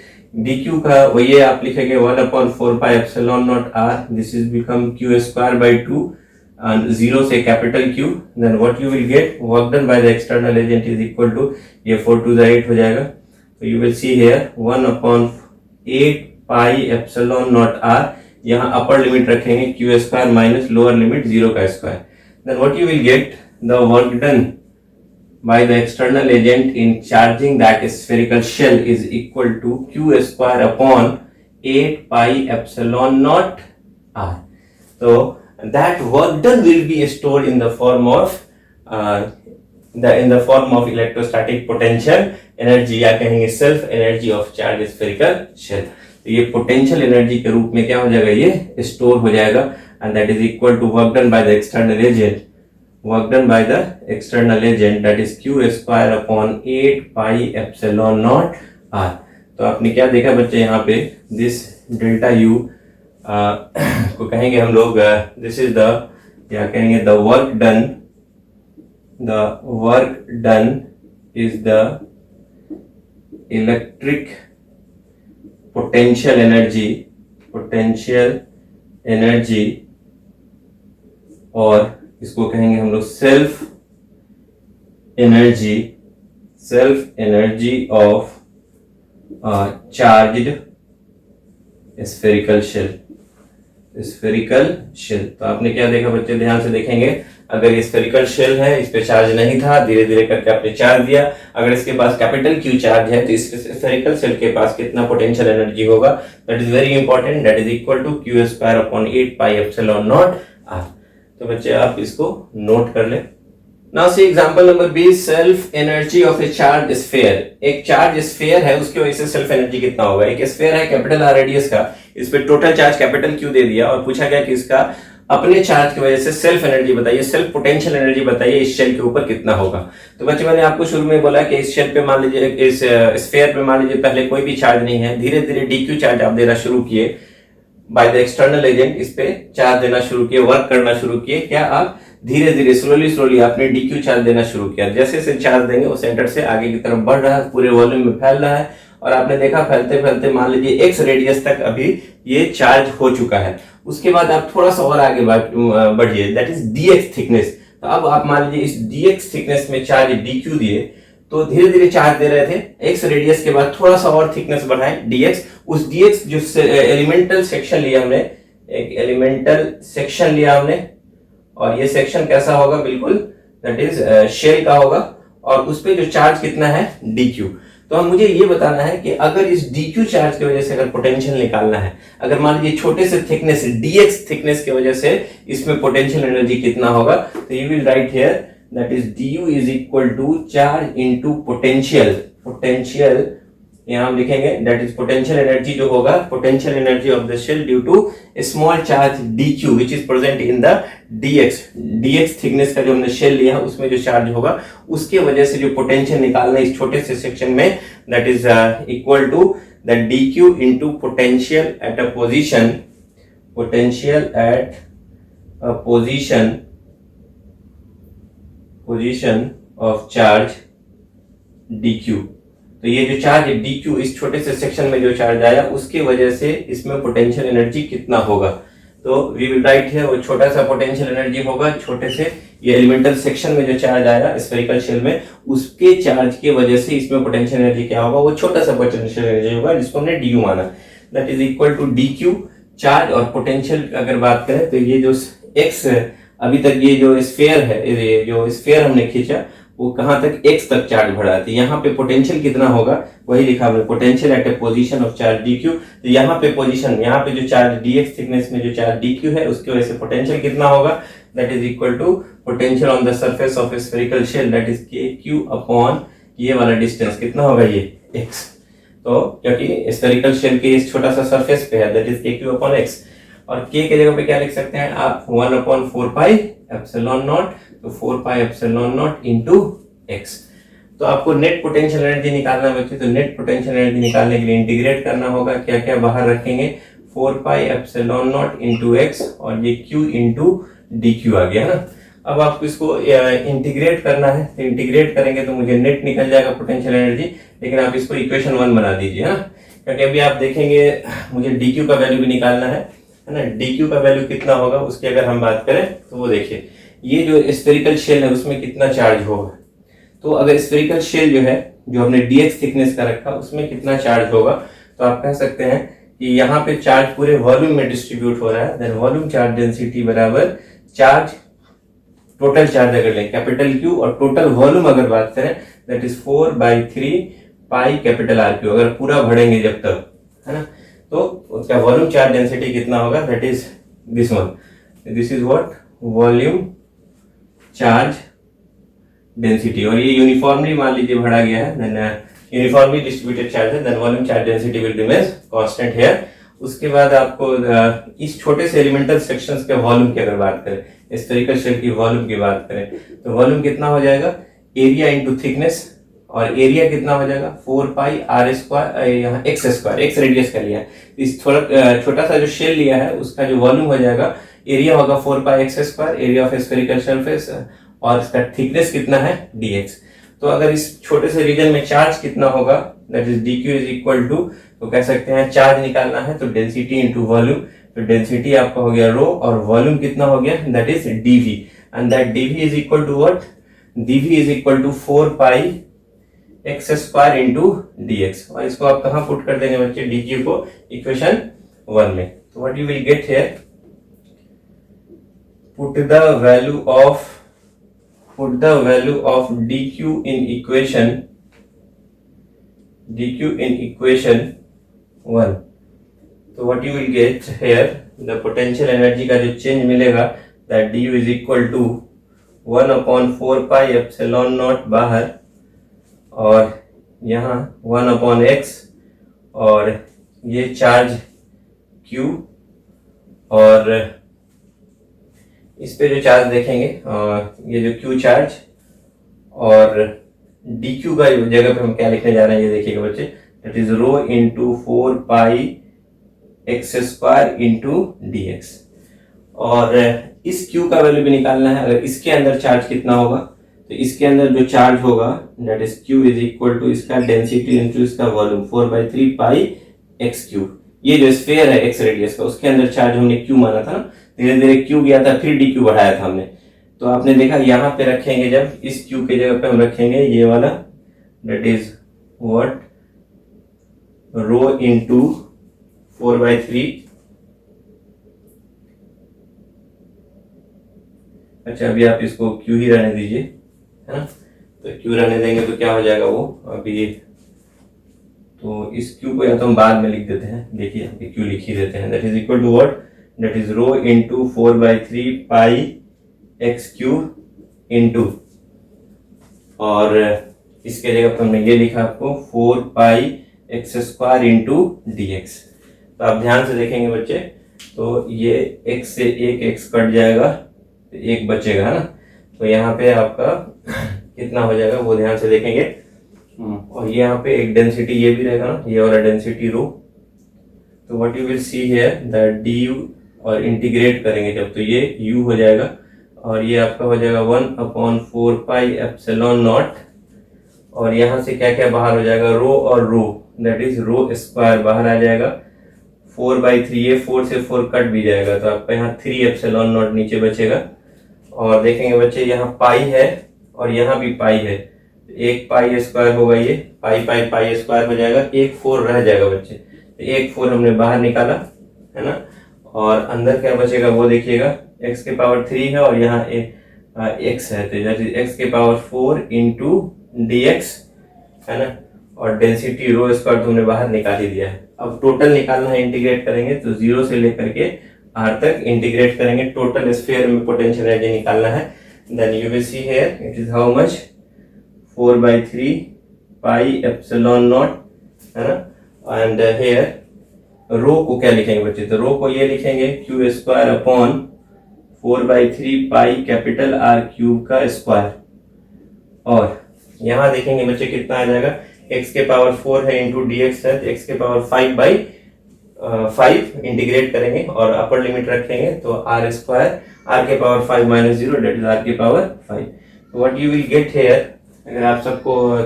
dq का वही आप लिखेंगे 1/4 pi epsilon naught r, this is become q square by 2 and 0 से capital Q, then what you will get work done by the external agent is equal to, ये 4 to the 8 हो जाएगा, तो you will see here 1/8 pi epsilon naught r, यहाँ upper limit रखेंगे q square minus lower limit 0 का square, then what you will get the work done by the external agent in charging that spherical shell is equal to q square upon 8 pi epsilon naught r. So that work done will be stored in the form of electrostatic potential energy, या कहेंगे self energy of charged spherical shell। तो ये potential energy के रूप में क्या हो जाएगा, ये स्टोर हो जाएगा, and that is equal to work done by the external agent, work done by the external agent, that is q square upon 8 pi epsilon naught r। तो आपने क्या देखा बच्चे यहाँ पे, this delta u को कहेंगे हम लोग, this is the, क्या कहेंगे, the work done is the electric potential energy, और इसको कहेंगे हम लोग self energy of charged spherical shell. तो आपने क्या देखा बच्चे, ध्यान से देखेंगे, अगर ये स्फेरिकल शेल है, इस पे चार्ज नहीं था, धीरे धीरे करके आपने चार्ज दिया, अगर इसके पास कैपिटल Q चार्ज है तो इस स्फेरिकल शेल के पास कितना पोटेंशियल एनर्जी होगा, that is very important, that is equal to q square upon 8 pi epsilon naught r। तो बच्चे आप इसको नोट कर ले। Now see example number B, self energy of a charge sphere. एक चार्ज स्फीयर है, उसकी वजह से सेल्फ एनर्जी कितना होगा, एक स्फीयर है कैपिटल R रेडियस का, इस पे टोटल चार्ज कैपिटल Q दे दिया और पूछा गया कि इसका अपने चार्ज की वजह से सेल्फ एनर्जी बताइए, सेल्फ पोटेंशियल एनर्जी बताइए इस शेल के ऊपर कितना होगा। तो बच्चे मैंने आपको शुरू में बोला कि इस शेल पे मान लीजिए, इस स्फीयर पे मान लीजिए पहले कोई भी चार्ज नहीं है, धीरे धीरे dq चार्ज आप देना शुरू किए बाय द एक्सटर्नल एजेंट, इस पे चार्ज देना शुरू किए, वर्क करना शुरू किए, क्या आप धीरे धीरे स्लोली आपने dq चार्ज देना शुरू किया, जैसे जैसे चार्ज देंगे वो सेंटर से आगे की तरफ बढ़ रहा है, पूरे वॉल्यूम में फैल रहा है, और आपने देखा फैलते फैलते मान लीजिए x रेडियस तक अभी ये चार्ज हो चुका है। उसके बाद आप थोड़ा सा और आगे बढ़िए, दैट इज dx थिकनेस। तो अब आप मान लीजिए इस dx थिकनेस में चार्ज dq दिए, तो धीरे धीरे चार्ज दे रहे थे, x रेडियस के बाद थोड़ा सा और थिकनेस बढ़ाए dx, उस dx जो एलिमेंटल सेक्शन लिया हमने, एक एलिमेंटल सेक्शन लिया हमने, और ये सेक्शन कैसा होगा, बिल्कुल दैट इज शेल का होगा, और उस पे जो चार्ज कितना है dq। तो हम मुझे ये बताना है कि अगर इस dq चार्ज की वजह से अगर पोटेंशियल निकालना है, अगर मान लीजिए छोटे से थिकनेस dx थिकनेस की वजह से इसमें पोटेंशियल एनर्जी कितना होगा, तो you will write here that is du is equal to charge into potential यहाँ हम लिखेंगे दैट इज पोटेंशियल एनर्जी जो होगा, potential energy of the shell due to small charge dq which is present in the dx thickness का जो हमने shell लिया है उसमें जो चार्ज होगा उसके वजह से जो पोटेंशियल निकालना है इस छोटे से सेक्शन में, that is equal to the dq into potential at a position of charge dq। तो ये जो चार्ज dq इस छोटे से सेक्शन में जो चार्ज आया उसकी वजह से इसमें पोटेंशियल एनर्जी कितना होगा। तो वी विल राइट है वो छोटा सा पोटेंशियल एनर्जी होगा छोटे से ये एलिमेंटल सेक्शन में जो चार्ज आया स्फेरिकल शेल में उसके चार्ज की वजह से इसमें पोटेंशियल एनर्जी क्या होगा, वो छोटा सा पोटेंशियल एनर्जी होगा जिसको हमने du माना, that is equal to dq। Charge और पोटेंशियल अगर बात करें तो ये जो x अभी तक ये जो स्फीयर है, ये जो स्फीयर हमने खींचा वो कहां तक x तक चार्ज बढ़ा थी। यहाँ पे पोटेंशियल कितना होगा वही लिखा हमने, potential at A position of charge dq। तो यहाँ पे पोजीशन, यहाँ पे जो चार्ज dx थिकनेस में जो चार्ज dq है उसकी वजह से पोटेंशियल कितना होगा, that is equal to potential on the surface of a spherical shell that is kq upon ये वाला डिस्टेंस कितना होगा ये x। तो क्योंकि स्फेरिकल शेल के इस छोटा सा सरफेस पे है that is kq upon x। और k के जगह पे क्या लिख सकते हैं आप 1 अपॉन 4 पाई एप्सिलॉन नॉट, तो 4 pi epsilon not into x। तो आपको नेट पोटेंशियल एनर्जी निकालना है बच्चे, तो नेट पोटेंशियल एनर्जी निकालने के लिए इंटीग्रेट करना होगा, क्या क्या बाहर रखेंगे 4 pi epsilon not into x और ये q इंटू dq आ गया ना। अब आपको इसको इंटीग्रेट करना है, तो इंटीग्रेट करेंगे तो मुझे नेट निकल जाएगा पोटेंशियल एनर्जी, लेकिन आप इसको इक्वेशन 1 बना दीजिए ना, क्योंकि अभी आप देखेंगे मुझे dq का वैल्यू भी निकालना है ना। dq का वैल्यू कितना होगा उसकी अगर हम बात करें तो वो देखिए ये जो स्फेरिकल शेल है उसमें कितना चार्ज होगा। तो अगर स्फेरिकल शेल जो है जो हमने dx थिकनेस का रखा उसमें कितना चार्ज होगा, तो आप कह सकते हैं कि यहाँ पे चार्ज पूरे वॉल्यूम में डिस्ट्रीब्यूट हो रहा है, देन वॉल्यूम चार्ज डेंसिटी बराबर चार्ज टोटल चार्ज अगर लें कैपिटल Q और टोटल वॉल्यूम अगर बात करें that is 4/3 pi capital RQ। अगर पूरा भरेंगे जब तक है ना तो उसका वॉल्यूम चार्ज डेंसिटी कितना होगा, that is this one, this is what volume charge density. और ये यूनिफॉर्मली मान लीजिए भरा गया है, देन यूनिफॉर्मली डिस्ट्रीब्यूटेड चार्ज है, then volume charge density will remain constant here. उसके बाद आपको इस छोटे से एलिमेंटल सेक्शंस के वॉल्यूम की अगर बात करें, स्फेरिकल शेल की वॉल्यूम की बात करें तो वॉल्यूम कितना हो जाएगा एरिया इंटू थिकनेस, और एरिया कितना हो जाएगा 4 पाई r स्क्वायर, यहाँ x स्क्वायर, x रेडियस का लिया है, इस थोड़ा छोटा सा जो शेल लिया है उसका जो वॉल्यूम हो जाएगा एरिया होगा 4 पाई x square, area of spherical surface, और इसका थिकनेस कितना है dx। तो अगर इस छोटे से रीजन में चार्ज कितना होगा that is dq is equal to, तो कह सकते हैं चार्ज निकालना है तो डेंसिटी इंटू वॉल्यूम, तो डेंसिटी आपका हो गया रो और वॉल्यूम कितना हो गया that is dv, and that dv is equal to what, dv is equal to 4 pi x square into dx। और इसको आप कहां पुट कर देंगे बच्चे dq को इक्वेशन 1 में, तो what you will get here, put the value of dq in equation 1। तो what you will get here, the potential energy का जो चेंज मिलेगा that du is equal to 1 upon 4 pi epsilon naught बाहर, और यहाँ 1 upon x, और ये charge q, और इस पे जो चार्ज देखेंगे ये जो q चार्ज, और dq का जगह पे हम क्या लिखने जा रहे हैं ये देखिएगा बच्चे, that is rho into 4 pi x square into dx। और इस q का वैल्यू भी निकालना है, अगर इसके अंदर चार्ज कितना होगा तो इसके अंदर जो चार्ज होगा that is q is equal to इसका डेंसिटी इंटू इसका वॉल्यूम 4/3 पाई x क्यूब। ये जो स्फीयर है x रेडियस का उसके अंदर चार्ज हमने q माना था ना, धीरे धीरे q गया था फिर dq बढ़ाया था हमने, तो आपने देखा यहाँ पे रखेंगे जब इस q के जगह पे हम रखेंगे ये वाला that is what rho into 4/3। अच्छा अभी आप इसको q ही रहने दीजिए है ना, तो q रहने देंगे तो क्या हो जाएगा वो अभी, तो इस q को या तो हम बाद में लिख देते हैं, देखिए q लिख ही देते हैं, that is equal to what, that is rho into 4/3 pi x cube into, और इसके जगह पर हमने ये लिखा आपको 4 पाई x स्क्वायर इंटू dx। तो आप ध्यान से देखेंगे बच्चे, तो ये x से एक x कट जाएगा तो एक बचेगा है ना, तो यहाँ पे आपका कितना हो जाएगा वो ध्यान से देखेंगे, और यहाँ पे एक डेंसिटी ये भी रहेगा ना, ये वाला डेंसिटी रो, तो what you will see here that du, और इंटीग्रेट करेंगे जब तो ये u हो जाएगा, और ये आपका हो जाएगा 1/4πε0। और यहाँ से क्या क्या बाहर हो जाएगा, रो और रो, दैट इज रो स्क्वायर बाहर आ जाएगा। 4/3, ये 4 से 4 कट भी जाएगा, तो आपका यहाँ 3ε0 नीचे बचेगा। और देखेंगे बच्चे यहाँ पाई है और यहाँ भी पाई है, एक पाई स्क्वायर होगा, ये पाई पाई पाई स्क्वायर हो जाएगा, एक 4 रह जाएगा बच्चे, तो एक 4 हमने बाहर निकाला है ना। और अंदर क्या बचेगा वो देखिएगा, x के पावर 3 है और यहाँ x है, तो x के पावर 4 इंटू dx है ना। और डेंसिटी रो स्क्वायर तो हमने बाहर निकाल ही दिया है। अब टोटल निकालना है, इंटीग्रेट करेंगे तो 0 से लेकर के r तक इंटीग्रेट करेंगे, टोटल स्फीयर में पोटेंशियल एनर्जी निकालना है। Then you will see here it is how much, 4/3πε0 है ना। एंड हियर रो को क्या लिखेंगे बच्चे, तो रो को ये लिखेंगे q²/4/3π R³ का स्क्वायर। और यहाँ देखेंगे बच्चे कितना आ जाएगा, x के पावर 4 है इंटू dx है, तो x के पावर 5/5 इंटीग्रेट करेंगे और अपर लिमिट रखेंगे, तो r² r के पावर 5 - 0 दैट इज r के power 5। What you will get here, अगर आप सबको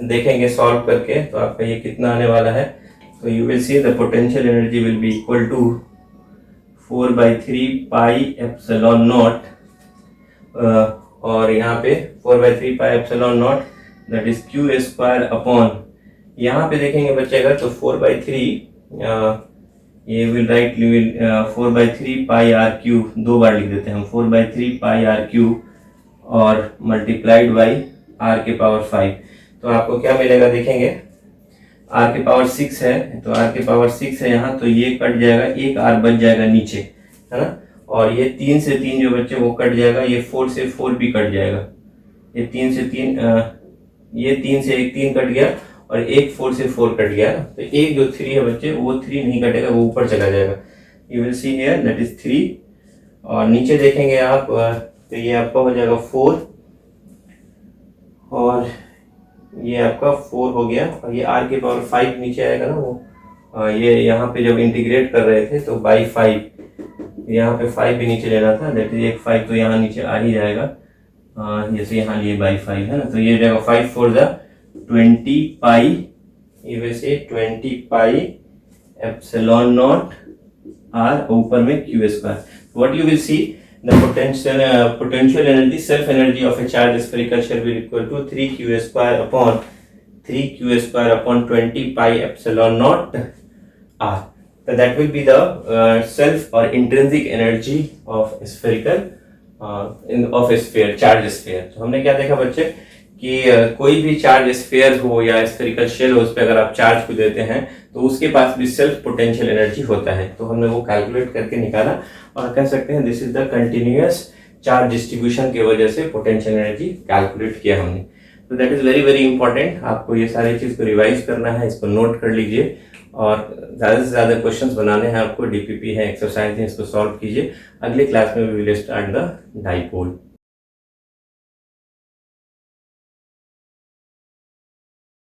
देखेंगे सॉल्व करके तो आपका ये कितना आने वाला है, तो you will see the potential energy will be equal to 4/3πε0 और यहाँ पे 4/3πε0 दैट इज q²/, यहाँ पे देखेंगे बच्चे अगर तो 4/3 ये विल राइट 4/3πr³ दो बार लिख देते हैं हम, 4/3πr³ और मल्टीप्लाइड बाई r के पावर 5, तो आपको क्या मिलेगा देखेंगे, r के पावर 6 है, तो r के पावर 6 है यहाँ, तो ये कट जाएगा, एक r बच जाएगा नीचे है ना। और ये 3 से 3 जो बच्चे वो कट जाएगा, ये 4 से 4 भी कट जाएगा, ये 3 से 3 ये 3 से 1 3 कट गया और एक 4 से 4 कट गया, तो एक जो 3 है बच्चे वो 3 नहीं कटेगा, वो ऊपर चला जाएगा। You will see here that is 3। और नीचे देखेंगे आप तो ये आपका हो जाएगा 4 और ये आपका 4 हो गया, और ये r के पावर 5 नीचे आएगा ना, वो ये यहाँ पे जब इंटीग्रेट कर रहे थे तो बाई 5, यहाँ पे 5 भी नीचे लेना था, दैट इज एक 5 तो यहाँ नीचे आ ही जाएगा, जैसे यहाँ लिए बाई 5 है ना, तो ये जाएगा 5 4 जा 20π, ये वैसे 20πε0 r ऊपर में q²। What you will see the potential energy, self energy of a charged spherical shell will equal to 3q²/20πε0 r. So that will be the self or intrinsic energy of a spherical of a sphere, charged sphere. तो हमने क्या देखा बच्चे कि कोई भी charge sphere हो या स्फेरिकल शेल हो, उस पर अगर आप चार्ज को देते हैं तो उसके पास भी सेल्फ पोटेंशियल एनर्जी होता है, तो हमने वो कैलकुलेट करके निकाला और कह सकते हैं this is the continuous charge distribution की वजह से पोटेंशियल एनर्जी कैलकुलेट किया हमने। तो that is very very important, आपको ये सारी चीज को रिवाइज करना है, इसको नोट कर लीजिए और ज़्यादा से ज़्यादा क्वेश्चंस बनाने हैं आपको, डीपीपी है, एक्सरसाइज है, इसको सॉल्व कीजिए। अगले क्लास में we will start the dipole.